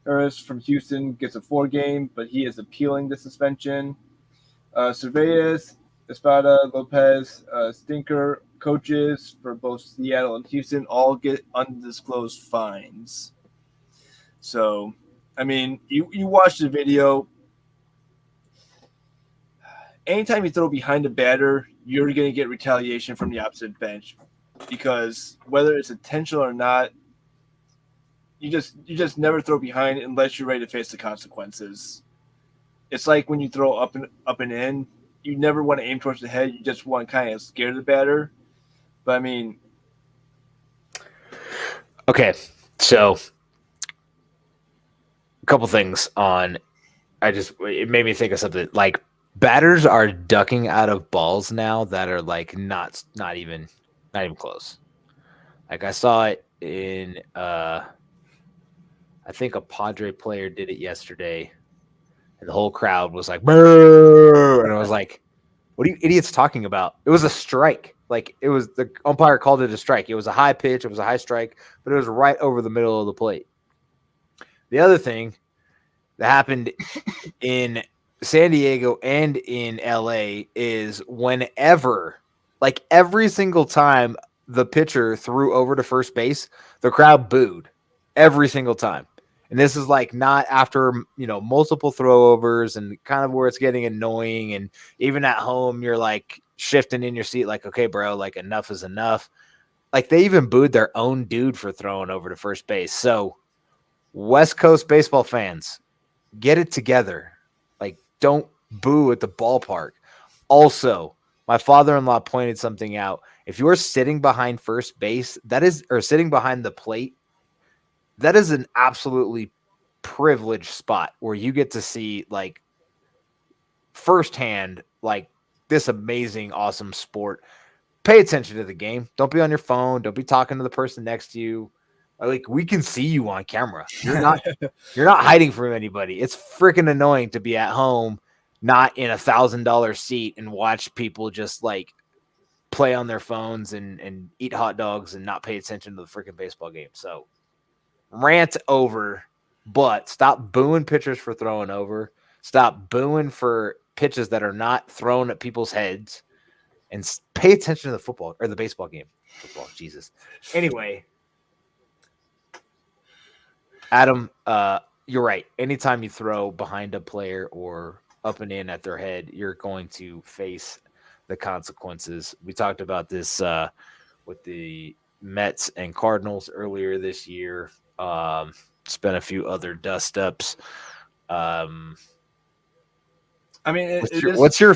Neris from Houston gets a 4-game, but he is appealing the suspension. Cervantes, Espada, Lopez, Stinker, coaches for both Seattle and Houston all get undisclosed fines. So, I mean, you watch the video. Anytime you throw behind a batter, you're going to get retaliation from the opposite bench, because whether it's intentional or not, you just never throw behind unless you're ready to face the consequences. It's like when you throw up and in. You never want to aim towards the head. You just want to kind of scare the batter. But, I mean... Okay, so a couple things on... It made me think of something. Like, batters are ducking out of balls now that are, like, not even close. Like, I saw it in... I think a Padre player did it yesterday. And the whole crowd was like, "Brrr!" And I was like, what are you idiots talking about? It was a strike. Like, it was, the umpire called it a strike. It was a high pitch. It was a high strike, but it was right over the middle of the plate. The other thing that happened in San Diego and in LA is whenever, like every single time the pitcher threw over to first base, the crowd booed every single time. And this is like not after, multiple throwovers and kind of where it's getting annoying. And even at home, you're like shifting in your seat like, okay, bro, like enough is enough. Like they even booed their own dude for throwing over to first base. So West Coast baseball fans, get it together. Like don't boo at the ballpark. Also, my father-in-law pointed something out. If you're sitting behind first base, or sitting behind the plate, that is an absolutely privileged spot where you get to see like firsthand like this amazing, awesome sport. Pay attention to the game. Don't be on your phone. Don't be talking to the person next to you. Like, we can see you on camera. You're not hiding from anybody. It's freaking annoying to be at home, not in $1,000 seat, and watch people just like play on their phones and eat hot dogs and not pay attention to the freaking baseball game. So rant over, but stop booing pitchers for throwing over. Stop booing for pitches that are not thrown at people's heads, and pay attention to the football or the baseball game. Football, Jesus. Anyway, Adam, you're right. Anytime you throw behind a player or up and in at their head, you're going to face the consequences. We talked about this with the Mets and Cardinals earlier this year. Spent a few other dust ups. I mean, what's your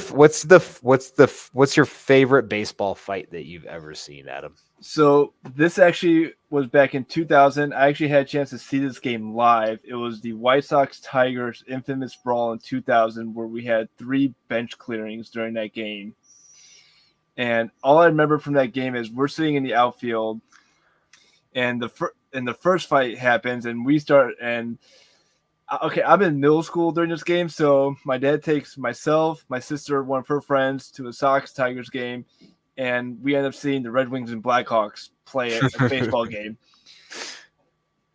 favorite baseball fight that you've ever seen, Adam? So this actually was back in 2000. I actually had a chance to see this game live. It was the White Sox Tigers infamous brawl in 2000, where we had 3 bench clearings during that game. And all I remember from that game is we're sitting in the outfield, and the first fight happens, and we start and. Okay, I'm in middle school during this game, so my dad takes myself, my sister, one of her friends to a Sox Tigers game, and we end up seeing the Red Wings and Blackhawks play a baseball game.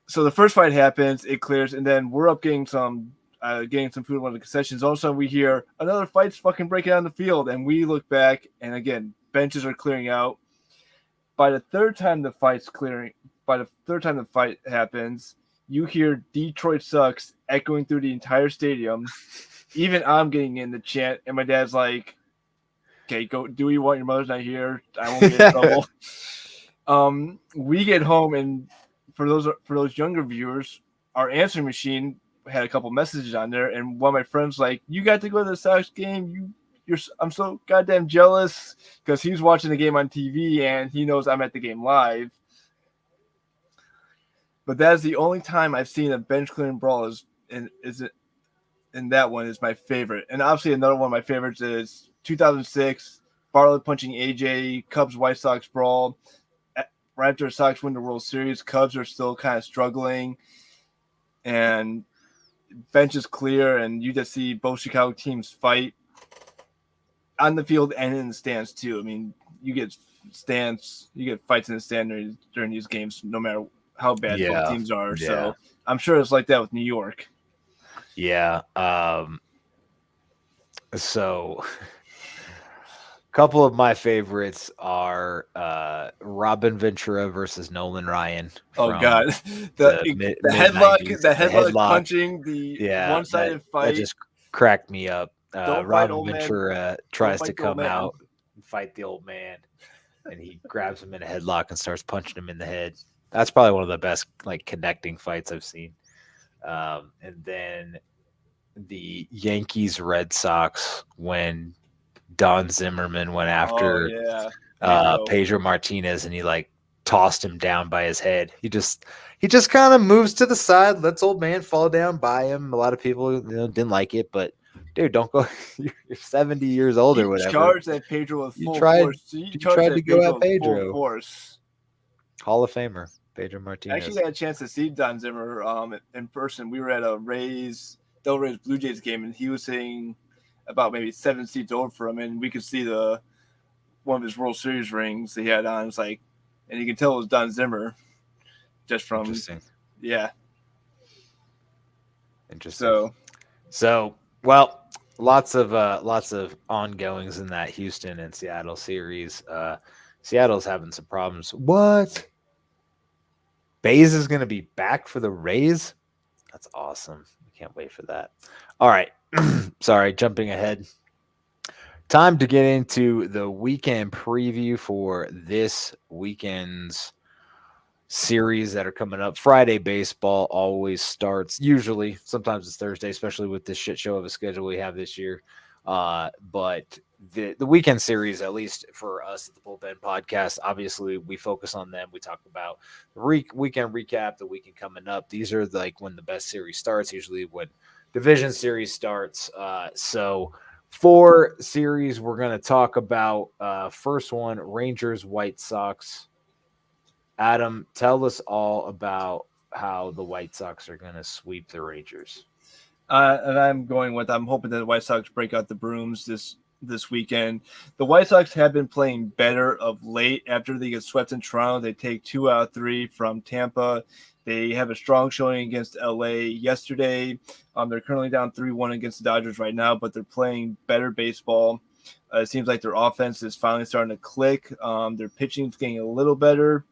So the first fight happens, it clears, and then we're up getting some food at one of the concessions. All of a sudden, we hear another fight's fucking breaking out on the field, and we look back, and again, benches are clearing out. By the third time the fight happens, you hear Detroit Sucks echoing through the entire stadium. Even I'm getting in the chant, and my dad's like, okay, go do what you want. Your mother's not here. I won't get in trouble. We get home, and for those younger viewers, our answering machine had a couple messages on there, and one of my friends like, you got to go to the Sox game. I'm so goddamn jealous, because he's watching the game on TV, and he knows I'm at the game live. But that is the only time I've seen a bench clearing brawl and that one is my favorite. And obviously another one of my favorites is 2006, Bartlett punching AJ, Cubs White Sox brawl. Right after the Sox win the World Series, Cubs are still kind of struggling, and bench is clear, and you just see both Chicago teams fight on the field and in the stands too. I mean, you get fights in the stand during these games, no matter how bad both teams are. Yeah. So I'm sure it's like that with New York. Yeah. So a couple of my favorites are Robin Ventura versus Nolan Ryan. Oh God. The headlock punching the one-sided fight. That just cracked me up. Robin Ventura tries to come out and fight the old man, and he grabs him in a headlock and starts punching him in the head. That's probably one of the best like connecting fights I've seen. And then the Yankees Red Sox when Don Zimmerman went after Pedro Martinez, and he like tossed him down by his head. He just kind of moves to the side, lets old man fall down by him. A lot of people didn't like it, but dude, don't go. You're 70 years old or whatever. Charged at Pedro with full force. You tried to go at Pedro. Hall of Famer. Pedro Martinez. I actually had a chance to see Don Zimmer in person. We were at a Del Reyes Blue Jays game, and he was sitting about maybe 7 seats over from him, and we could see one of his World Series rings he had on. It's like, and you can tell it was Don Zimmer, just from Interesting. Yeah. Interesting. So well, lots of ongoings in that Houston and Seattle series. Seattle's having some problems. What? Bays is going to be back for the Rays? That's awesome. I can't wait for that. All right. Sorry, jumping ahead. Time to get into the weekend preview for this weekend's series that are coming up. Friday baseball always starts. Usually, sometimes it's Thursday, especially with this shit show of a schedule we have this year. But the weekend series, at least for us at the Bullpen Podcast, obviously we focus on them. We talk about the weekend recap, the weekend coming up. These are like when the best series starts. Usually when division series starts. So 4 series we're going to talk about. First one, Rangers White Sox. Adam, tell us all about how the White Sox are going to sweep the Rangers. And I'm hoping that the White Sox break out the brooms this weekend. The White Sox have been playing better of late. After they get swept in Toronto, they take 2 out of 3 from Tampa. They have a strong showing against LA yesterday. They're currently down 3-1 against the Dodgers right now, but they're playing better baseball. It seems like their offense is finally starting to click. Their pitching is getting a little better.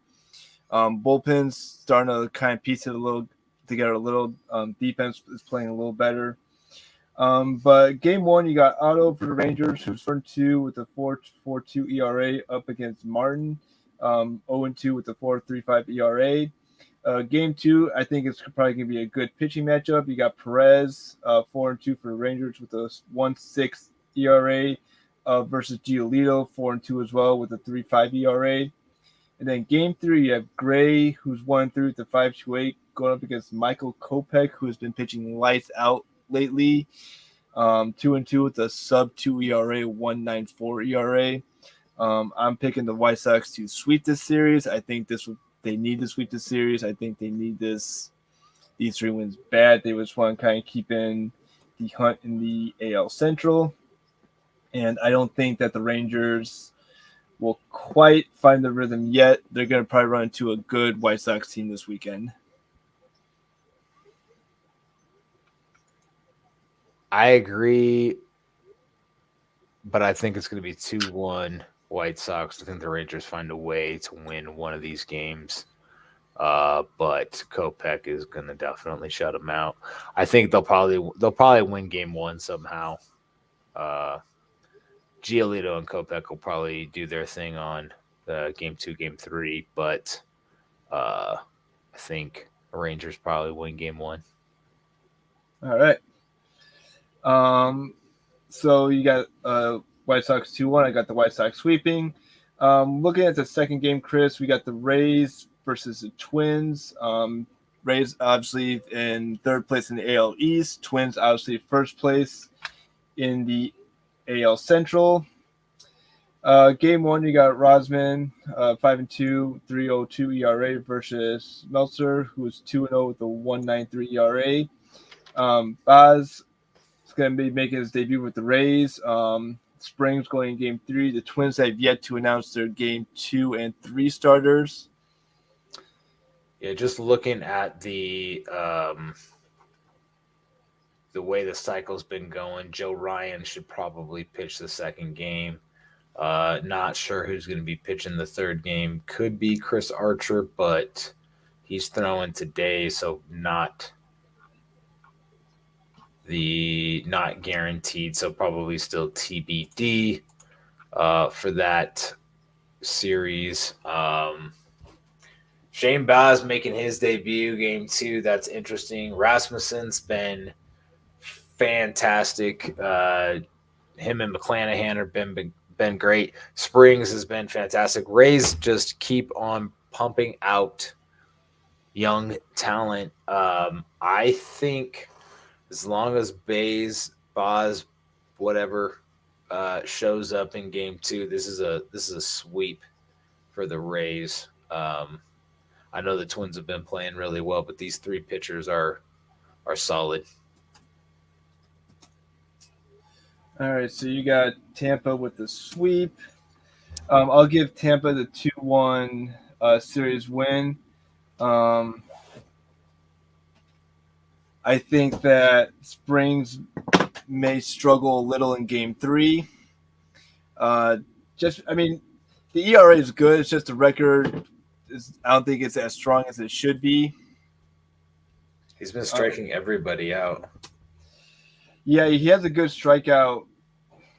Bullpen's starting to kind of piece it a little together a little. Defense is playing a little better. But game 1, you got Otto for the Rangers, who's 4-2 with a 4.42 ERA up against Martin, 0-2 with a 4.35 ERA. Game 2, I think it's probably going to be a good pitching matchup. You got Perez, 4-2 for the Rangers with a 1.6 ERA versus Giolito, 4-2 as well with a 3.5 ERA. And then game 3, you have Gray, who's 1-3 with the 5.28, going up against Michael Kopech, who's been pitching lights out lately. 2-2 with a sub-2 ERA, 1.94 ERA. I'm picking the White Sox to sweep this series. I think they need to sweep this series. I think they need these 3 wins bad. They just want to kind of keep in the hunt in the AL Central. And I don't think that the Rangers will quite find the rhythm yet. They're going to probably run into a good White Sox team this weekend. I agree, but I think it's going to be 2-1 White Sox. I think the Rangers find a way to win one of these games. But Kopech is going to definitely shut them out. I think they'll probably win game 1 somehow. Giolito and Kopech will probably do their thing on game 2, game 3, but I think the Rangers probably win game 1. All right. So you got White Sox 2-1. I got the White Sox sweeping. Looking at the second game, Chris, we got the Rays versus the Twins. Rays obviously in 3rd place in the AL East. Twins obviously 1st place in the AL Central. Game 1, you got Rosman, 5-2, 3.02 ERA versus Meltzer, who is 2-0 with a 1.93 ERA. Baz is going to be making his debut with the Rays. Springs going in game 3. The Twins have yet to announce their game 2 and 3 starters. Yeah, just looking at the way the cycle's been going, Joe Ryan should probably pitch the second game. Not sure who's going to be pitching the third game. Could be Chris Archer, but he's throwing today, so not guaranteed. So probably still TBD for that series. Shane Baz making his debut game 2. That's interesting. Rasmussen's been fantastic. Him and McClanahan have been great. Springs has been fantastic. Rays just keep on pumping out young talent. I think as long as Baz, whatever, shows up in game 2, this is a sweep for the Rays. I know the Twins have been playing really well, but these 3 pitchers are solid. All right, so you got Tampa with the sweep. I'll give Tampa the 2-1 series win. I think that Springs may struggle a little in game 3. The ERA is good. It's just the record I don't think it's as strong as it should be. He's been striking everybody out. Yeah, he has a good strikeout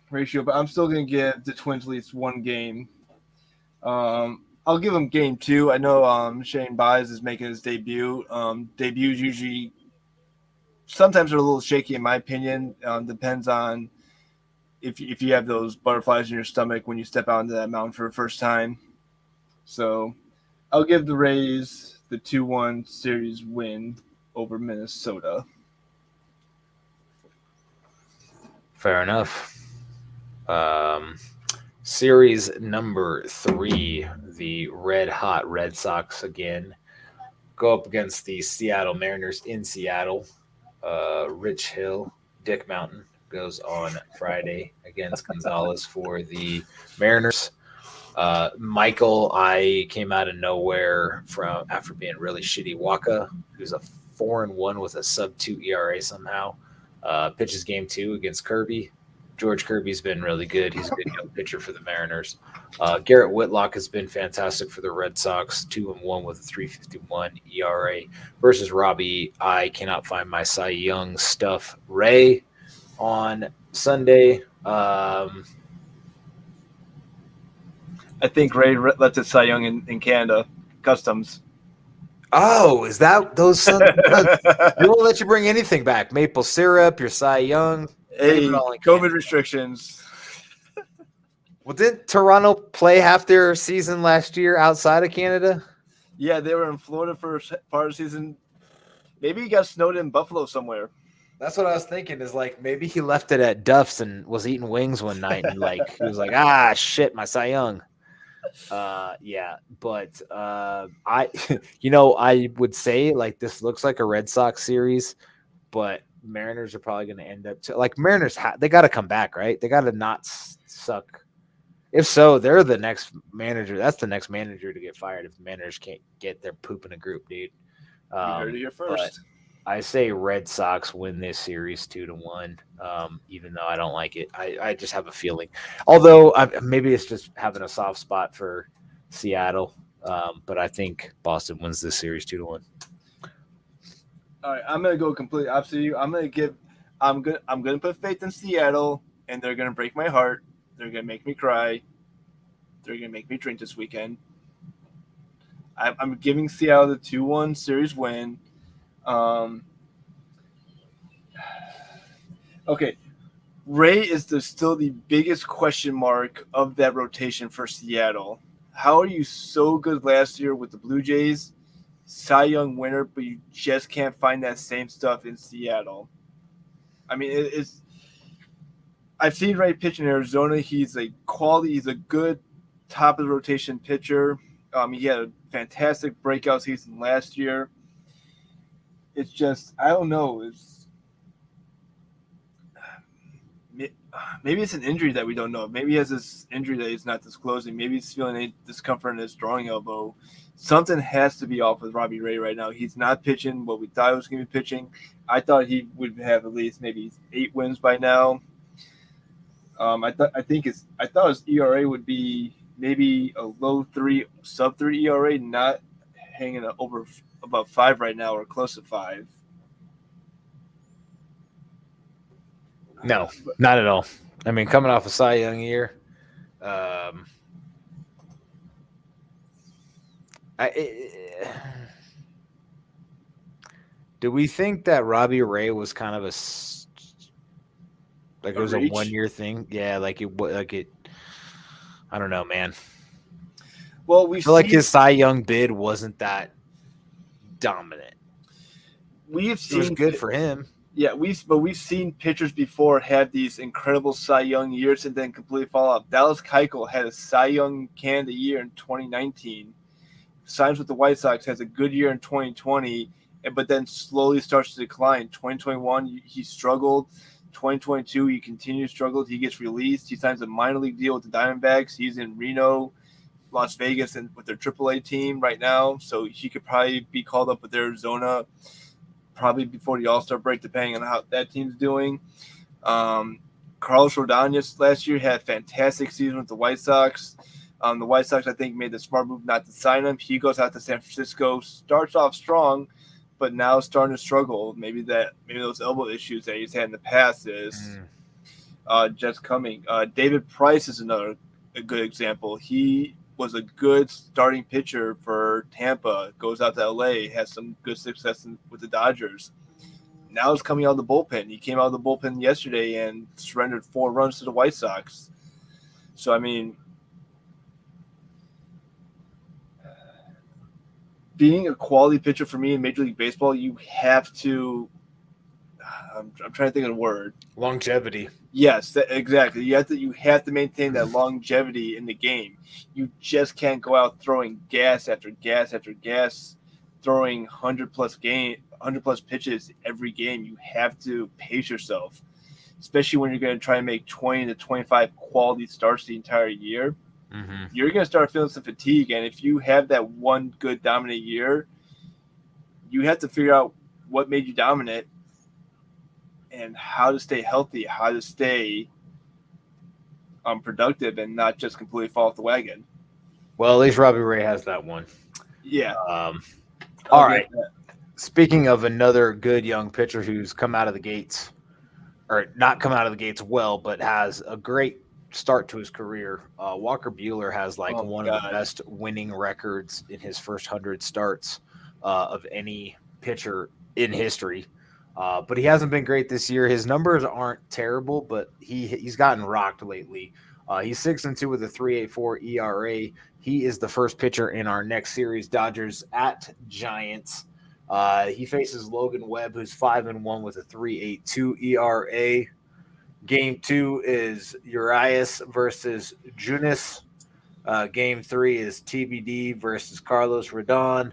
ratio, but I'm still going to give the Twins at least 1 game. I'll give him game 2. I know Shane Baez is making his debut. Debuts usually sometimes are a little shaky in my opinion. Depends on if you have those butterflies in your stomach when you step out into that mound for the first time. So I'll give the Rays the 2-1 series win over Minnesota. Fair enough. Series number 3, the Red Hot Red Sox again go up against the Seattle Mariners in Seattle. Rich Hill, Dick Mountain goes on Friday against Gonzalez for the Mariners. Michael, I came out of nowhere from after being really shitty. Waka, who's a 4-1 with a sub-2 ERA somehow, pitches game 2 against Kirby. George Kirby's been really good. He's a good young pitcher for the Mariners. Garrett Whitlock has been fantastic for the Red Sox, 2-1 with a 3.51 ERA versus Robbie. I cannot find my Cy Young stuff. Ray on Sunday. I think Ray left his Cy Young in Canada Customs. Oh, is that those sons of guns? They won't let you bring anything back. Maple syrup, your Cy Young. Hey, COVID restrictions. Well, didn't Toronto play half their season last year outside of Canada? Yeah, they were in Florida for part of the season. Maybe he got snowed in Buffalo somewhere. That's what I was thinking. Is like maybe he left it at Duff's and was eating wings one night, and like he was like, "Ah, shit, my Cy Young." Yeah, but I, I would say like this looks like a Red Sox series, but Mariners are probably going to end up like Mariners. They got to come back, right? They got to not suck. If so, they're the next manager. That's the next manager to get fired if the Mariners can't get their poop in a group, dude. You heard it here first. I say Red Sox win this series 2-1. Even though I don't like it, I just have a feeling. Although maybe it's just having a soft spot for Seattle, but I think Boston wins this series 2-1. All right, I'm gonna go completely opposite of you. I'm gonna put faith in Seattle, and they're gonna break my heart. They're gonna make me cry. They're gonna make me drink this weekend. I'm giving Seattle the 2-1 series win. Okay, Ray is still the biggest question mark of that rotation for Seattle. How are you so good last year with the Blue Jays? Cy Young winner, but you just can't find that same stuff in Seattle. I mean, it's. I've seen Ray pitch in Arizona. He's a quality. He's a good top of the rotation pitcher. He had a fantastic breakout season last year. It's just I don't know. Maybe it's an injury that we don't know. Maybe he has this injury that he's not disclosing. Maybe he's feeling a discomfort in his throwing elbow. Something has to be off with Robbie Ray right now. He's not pitching what we thought he was going to be pitching. I thought he would have at least maybe 8 wins by now. I thought his ERA would be maybe a low 3, sub 3 ERA, not hanging over about 5 right now or close to 5. No, not at all. I mean, coming off a Cy Young year, do we think that Robbie Ray was kind of it was a 1-year thing? Yeah, like it. I don't know, man. Well, I feel like his Cy Young bid wasn't that dominant. It was good for him. Yeah, we've seen pitchers before have these incredible Cy Young years and then completely fall off. Dallas Keuchel had a Cy Young Canada year in 2019. Signs with the White Sox, has a good year in 2020, but then slowly starts to decline. 2021, he struggled. 2022, he continues to struggle. He gets released. He signs a minor league deal with the Diamondbacks. He's in Reno, Las Vegas, and with their AAA team right now. So he could probably be called up with Arizona probably before the All-Star break, depending on how that team's doing. Carlos Rodon last year had a fantastic season with the White Sox. The White Sox, I think, made the smart move not to sign him. He goes out to San Francisco, starts off strong, but now starting to struggle. Maybe those elbow issues that he's had in the past is just coming. David Price is a good example. He was a good starting pitcher for Tampa, goes out to LA, has some good success with the Dodgers. Now he's coming out of the bullpen. He came out of the bullpen yesterday and surrendered 4 runs to the White Sox. So, I mean, being a quality pitcher for me in Major League Baseball, you have to I'm trying to think of the word. Longevity. Yes, exactly. You have to maintain that longevity in the game. You just can't go out throwing gas after gas after gas, throwing 100 plus pitches every game. You have to pace yourself, especially when you're going to try and make 20 to 25 quality starts the entire year. Mm-hmm. You're going to start feeling some fatigue, and if you have that one good dominant year, you have to figure out what made you dominant and how to stay healthy, how to stay productive and not just completely fall off the wagon. Well, at least Robbie Ray has that one. Yeah. All right. Speaking of another good young pitcher who's come out of the gates, or not come out of the gates well, but has a great start to his career, Walker Buehler has one of the best winning records in his first 100 starts of any pitcher in history. But he hasn't been great this year. His numbers aren't terrible, but he's gotten rocked lately. He's 6-2 with a 3.84 ERA. He is the first pitcher in our next series, Dodgers at Giants. He faces Logan Webb, who's 5-1 with a 3.82 ERA. Game 2 is Urias versus Junis. Game 3 is TBD versus Carlos Rodon.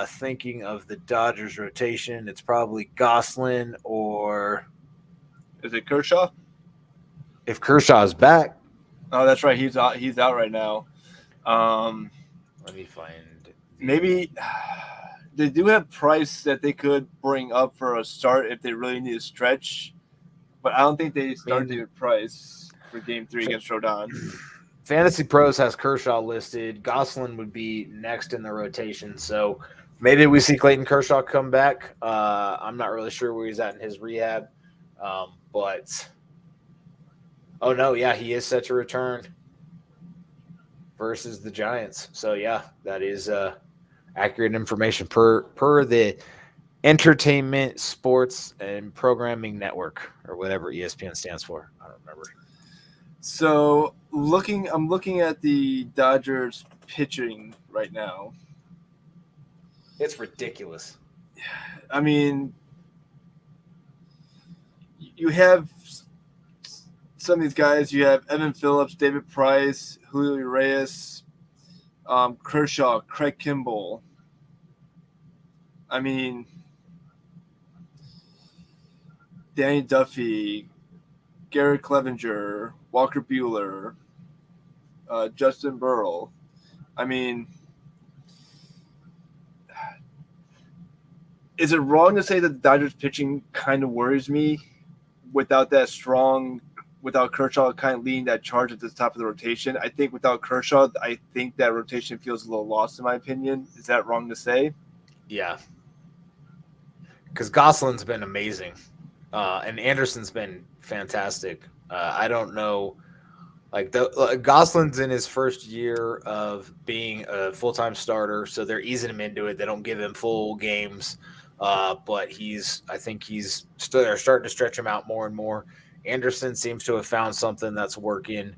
Thinking of the Dodgers rotation, it's probably Goslin or is it Kershaw? If Kershaw's back. Oh, that's right. He's out right now. Let me find. Maybe they do have Price that they could bring up for a start if they really need a stretch, but I don't think they started with Price for Game 3 against Rodon. Fantasy Pros has Kershaw listed. Goslin would be next in the rotation. So maybe we see Clayton Kershaw come back. I'm not really sure where he's at in his rehab. But oh no, yeah, he is set to return versus the Giants. So yeah, that is accurate information per the Entertainment, Sports, and Programming Network, or whatever ESPN stands for. I don't remember. So I'm looking at the Dodgers pitching right now. It's ridiculous. I mean, you have some of these guys. You have Evan Phillips, David Price, Julio Urias, Kershaw, Craig Kimbrell. I mean, Danny Duffy, Garrett Clevenger, Walker Buehler, Justin Burrell. I mean, is it wrong to say that the Dodgers pitching kind of worries me without Kershaw kind of leading that charge at the top of the rotation? I think without Kershaw, I think that rotation feels a little lost in my opinion. Is that wrong to say? Yeah. Because Goslin's been amazing. And Anderson's been fantastic. I don't know. Goslin's in his first year of being a full-time starter, so they're easing him into it. They don't give him full games, but I think they're starting to stretch him out more and more. Anderson seems to have found something that's working.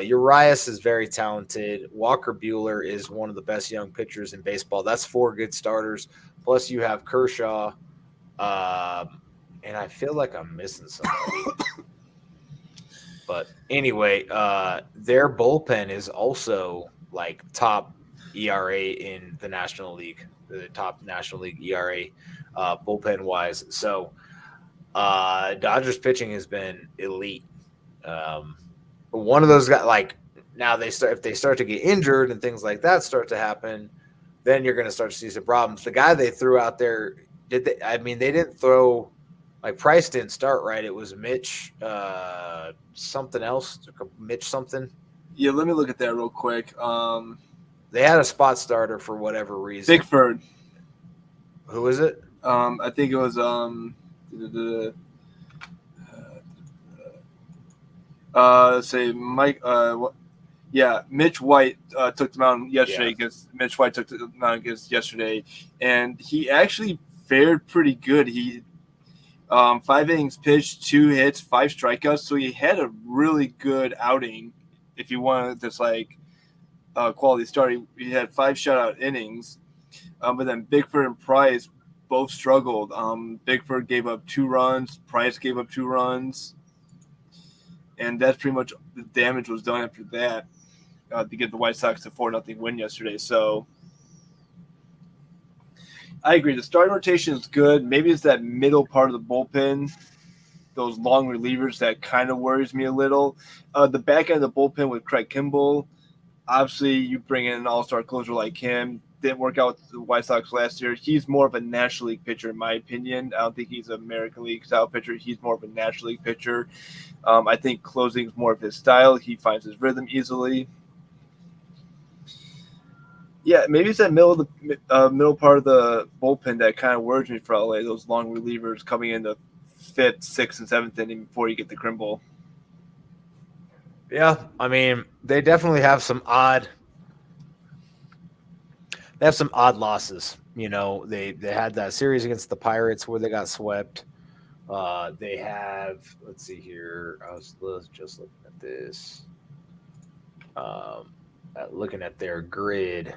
Urias is very talented. Walker Buehler is one of the best young pitchers in baseball. That's 4 good starters. Plus you have Kershaw, and I feel like I'm missing somebody. But anyway, their bullpen is also top ERA in the National League, the top National League ERA bullpen wise. So Dodgers pitching has been elite. One of those guys, now if they start to get injured and things like that start to happen, then you're going to start to see some problems. The guy they threw out there, they didn't throw. Price didn't start, right? It was Mitch something else. Mitch something. Yeah, let me look at that real quick. They had a spot starter for whatever reason. Bickford. Who is it? I think it was let's say Mike Yeah, Mitch White took the mound yesterday Yeah. because Mitch White took the mound against yesterday, and he actually fared pretty good. He 5 innings pitched, 2 hits, 5 strikeouts, so he had a really good outing. If you want this quality start, he had 5 shutout innings, but then Bickford and Price both struggled. Bickford gave up 2 runs, Price gave up 2 runs, and that's pretty much the damage was done after that. To get the White Sox to 4-0 win yesterday. So I agree. The starting rotation is good. Maybe it's that middle part of the bullpen, those long relievers that kind of worries me a little. The back end of the bullpen with Craig Kimball, obviously you bring in an all-star closer like him. Didn't work out with the White Sox last year. He's more of a National League pitcher, in my opinion. I don't think he's an American League style pitcher. He's more of a National League pitcher. I think closing is more of his style. He finds his rhythm easily. Yeah, maybe it's that middle part of the bullpen that kind of worries me for LA. Those long relievers coming in the 5th, 6th, and 7th inning before you get the Krimble. Yeah, I mean, they definitely have some odd. They have some odd losses. They had that series against the Pirates where they got swept. They have. Let's see here. I was just looking at this. Looking at their grid.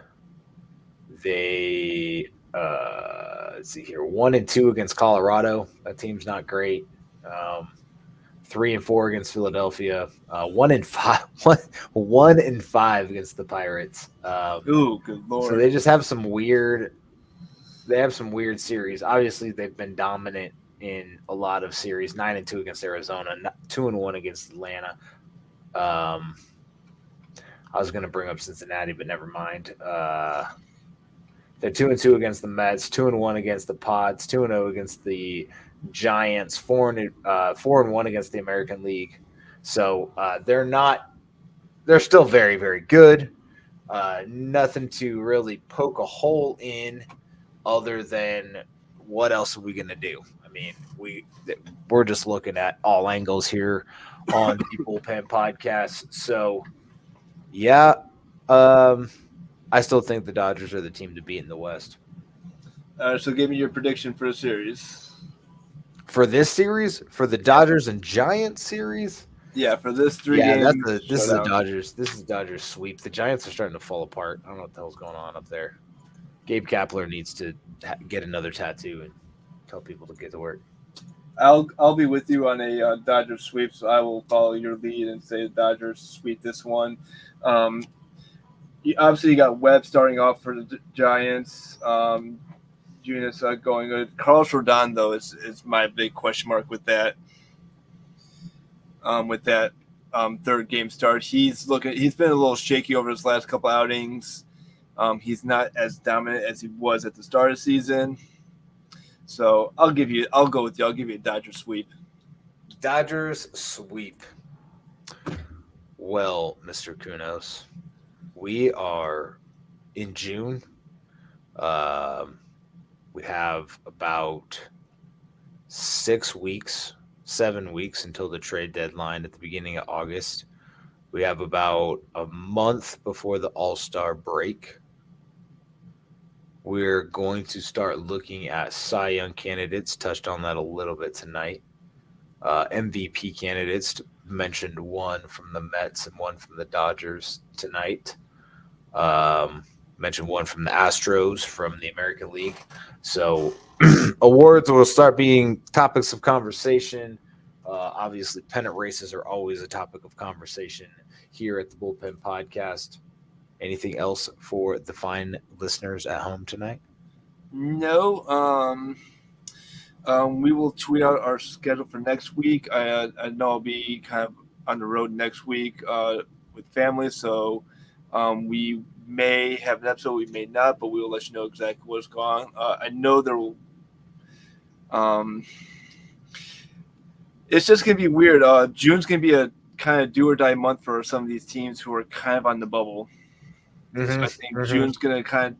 They let's see here, 1-2 against Colorado. That team's not great. 3-4 against Philadelphia. 1-5, 1-5 against the Pirates. Ooh, good lord! So they just have some weird. They have some weird series. Obviously, they've been dominant in a lot of series. 9-2 against Arizona. 2-1 against Atlanta. I was going to bring up Cincinnati, but never mind. They're 2-2 against the Mets, 2-1 against the Pods, 2-0 against the Giants, 4-1 against the American League. So they're still very, very good. Nothing to really poke a hole in other than what else are we going to do? I mean, we're just looking at all angles here on the Bullpen Podcast. So, yeah, I still think the Dodgers are the team to beat in the West. So give me your prediction for the series. For this series, for the Dodgers and Giants series, yeah, for this 3-game. This is the Dodgers. This is the Dodgers sweep. The Giants are starting to fall apart. I don't know what the hell's going on up there. Gabe Kapler needs to get another tattoo and tell people to get to work. I'll be with you on a Dodgers sweep, so I will follow your lead and say the Dodgers sweep this one. Obviously, you got Webb starting off for the Giants. Junis going good. Carlos Rodon, though, is my big question mark with that. Third game start, he's been a little shaky over his last couple outings. He's not as dominant as he was at the start of the season. So I'll go with you. I'll give you a Dodgers sweep. Dodgers sweep. Well, Mr. Kunos, we are in June. We have about 7 weeks until the trade deadline at the beginning of August. We have about a month before the All-Star break. We're going to start looking at Cy Young candidates. Touched on that a little bit tonight. MVP candidates, mentioned one from the Mets and one from the Dodgers tonight. Mentioned one from the Astros from the American League. So awards will start being topics of conversation. Obviously, pennant races are always a topic of conversation here at the Bullpen Podcast. Anything else for the fine listeners at home tonight? No. We will tweet out our schedule for next week. I know I'll be kind of on the road next week with family, so we may have an episode, we may not, but we will let you know exactly what's going on. I know there will. It's just gonna be weird. June's gonna be a kind of do or die month for some of these teams who are kind of on the bubble. Mm-hmm. So I think June's gonna kind of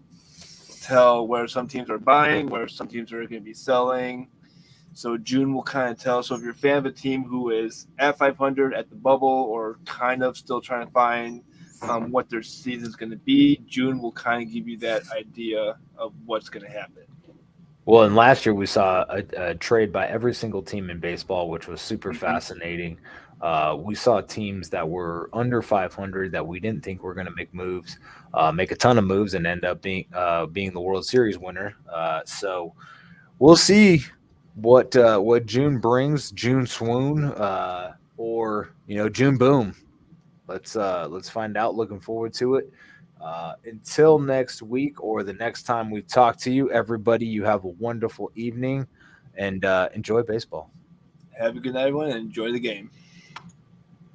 tell where some teams are buying, where some teams are going to be selling. So June will kind of tell. So if you're a fan of a team who is at 500 at the bubble or kind of still trying to find what their season's going to be. June will kind of give you that idea of what's going to happen. Well, and last year we saw a trade by every single team in baseball, which was super fascinating. We saw teams that were under 500 that we didn't think were going to make moves, make a ton of moves, and end up being the World Series winner. So we'll see what June brings. June swoon, or June boom. Let's find out. Looking forward to it. Until next week or the next time we talk to you, everybody, you have a wonderful evening and enjoy baseball. Have a good night, everyone, and enjoy the game.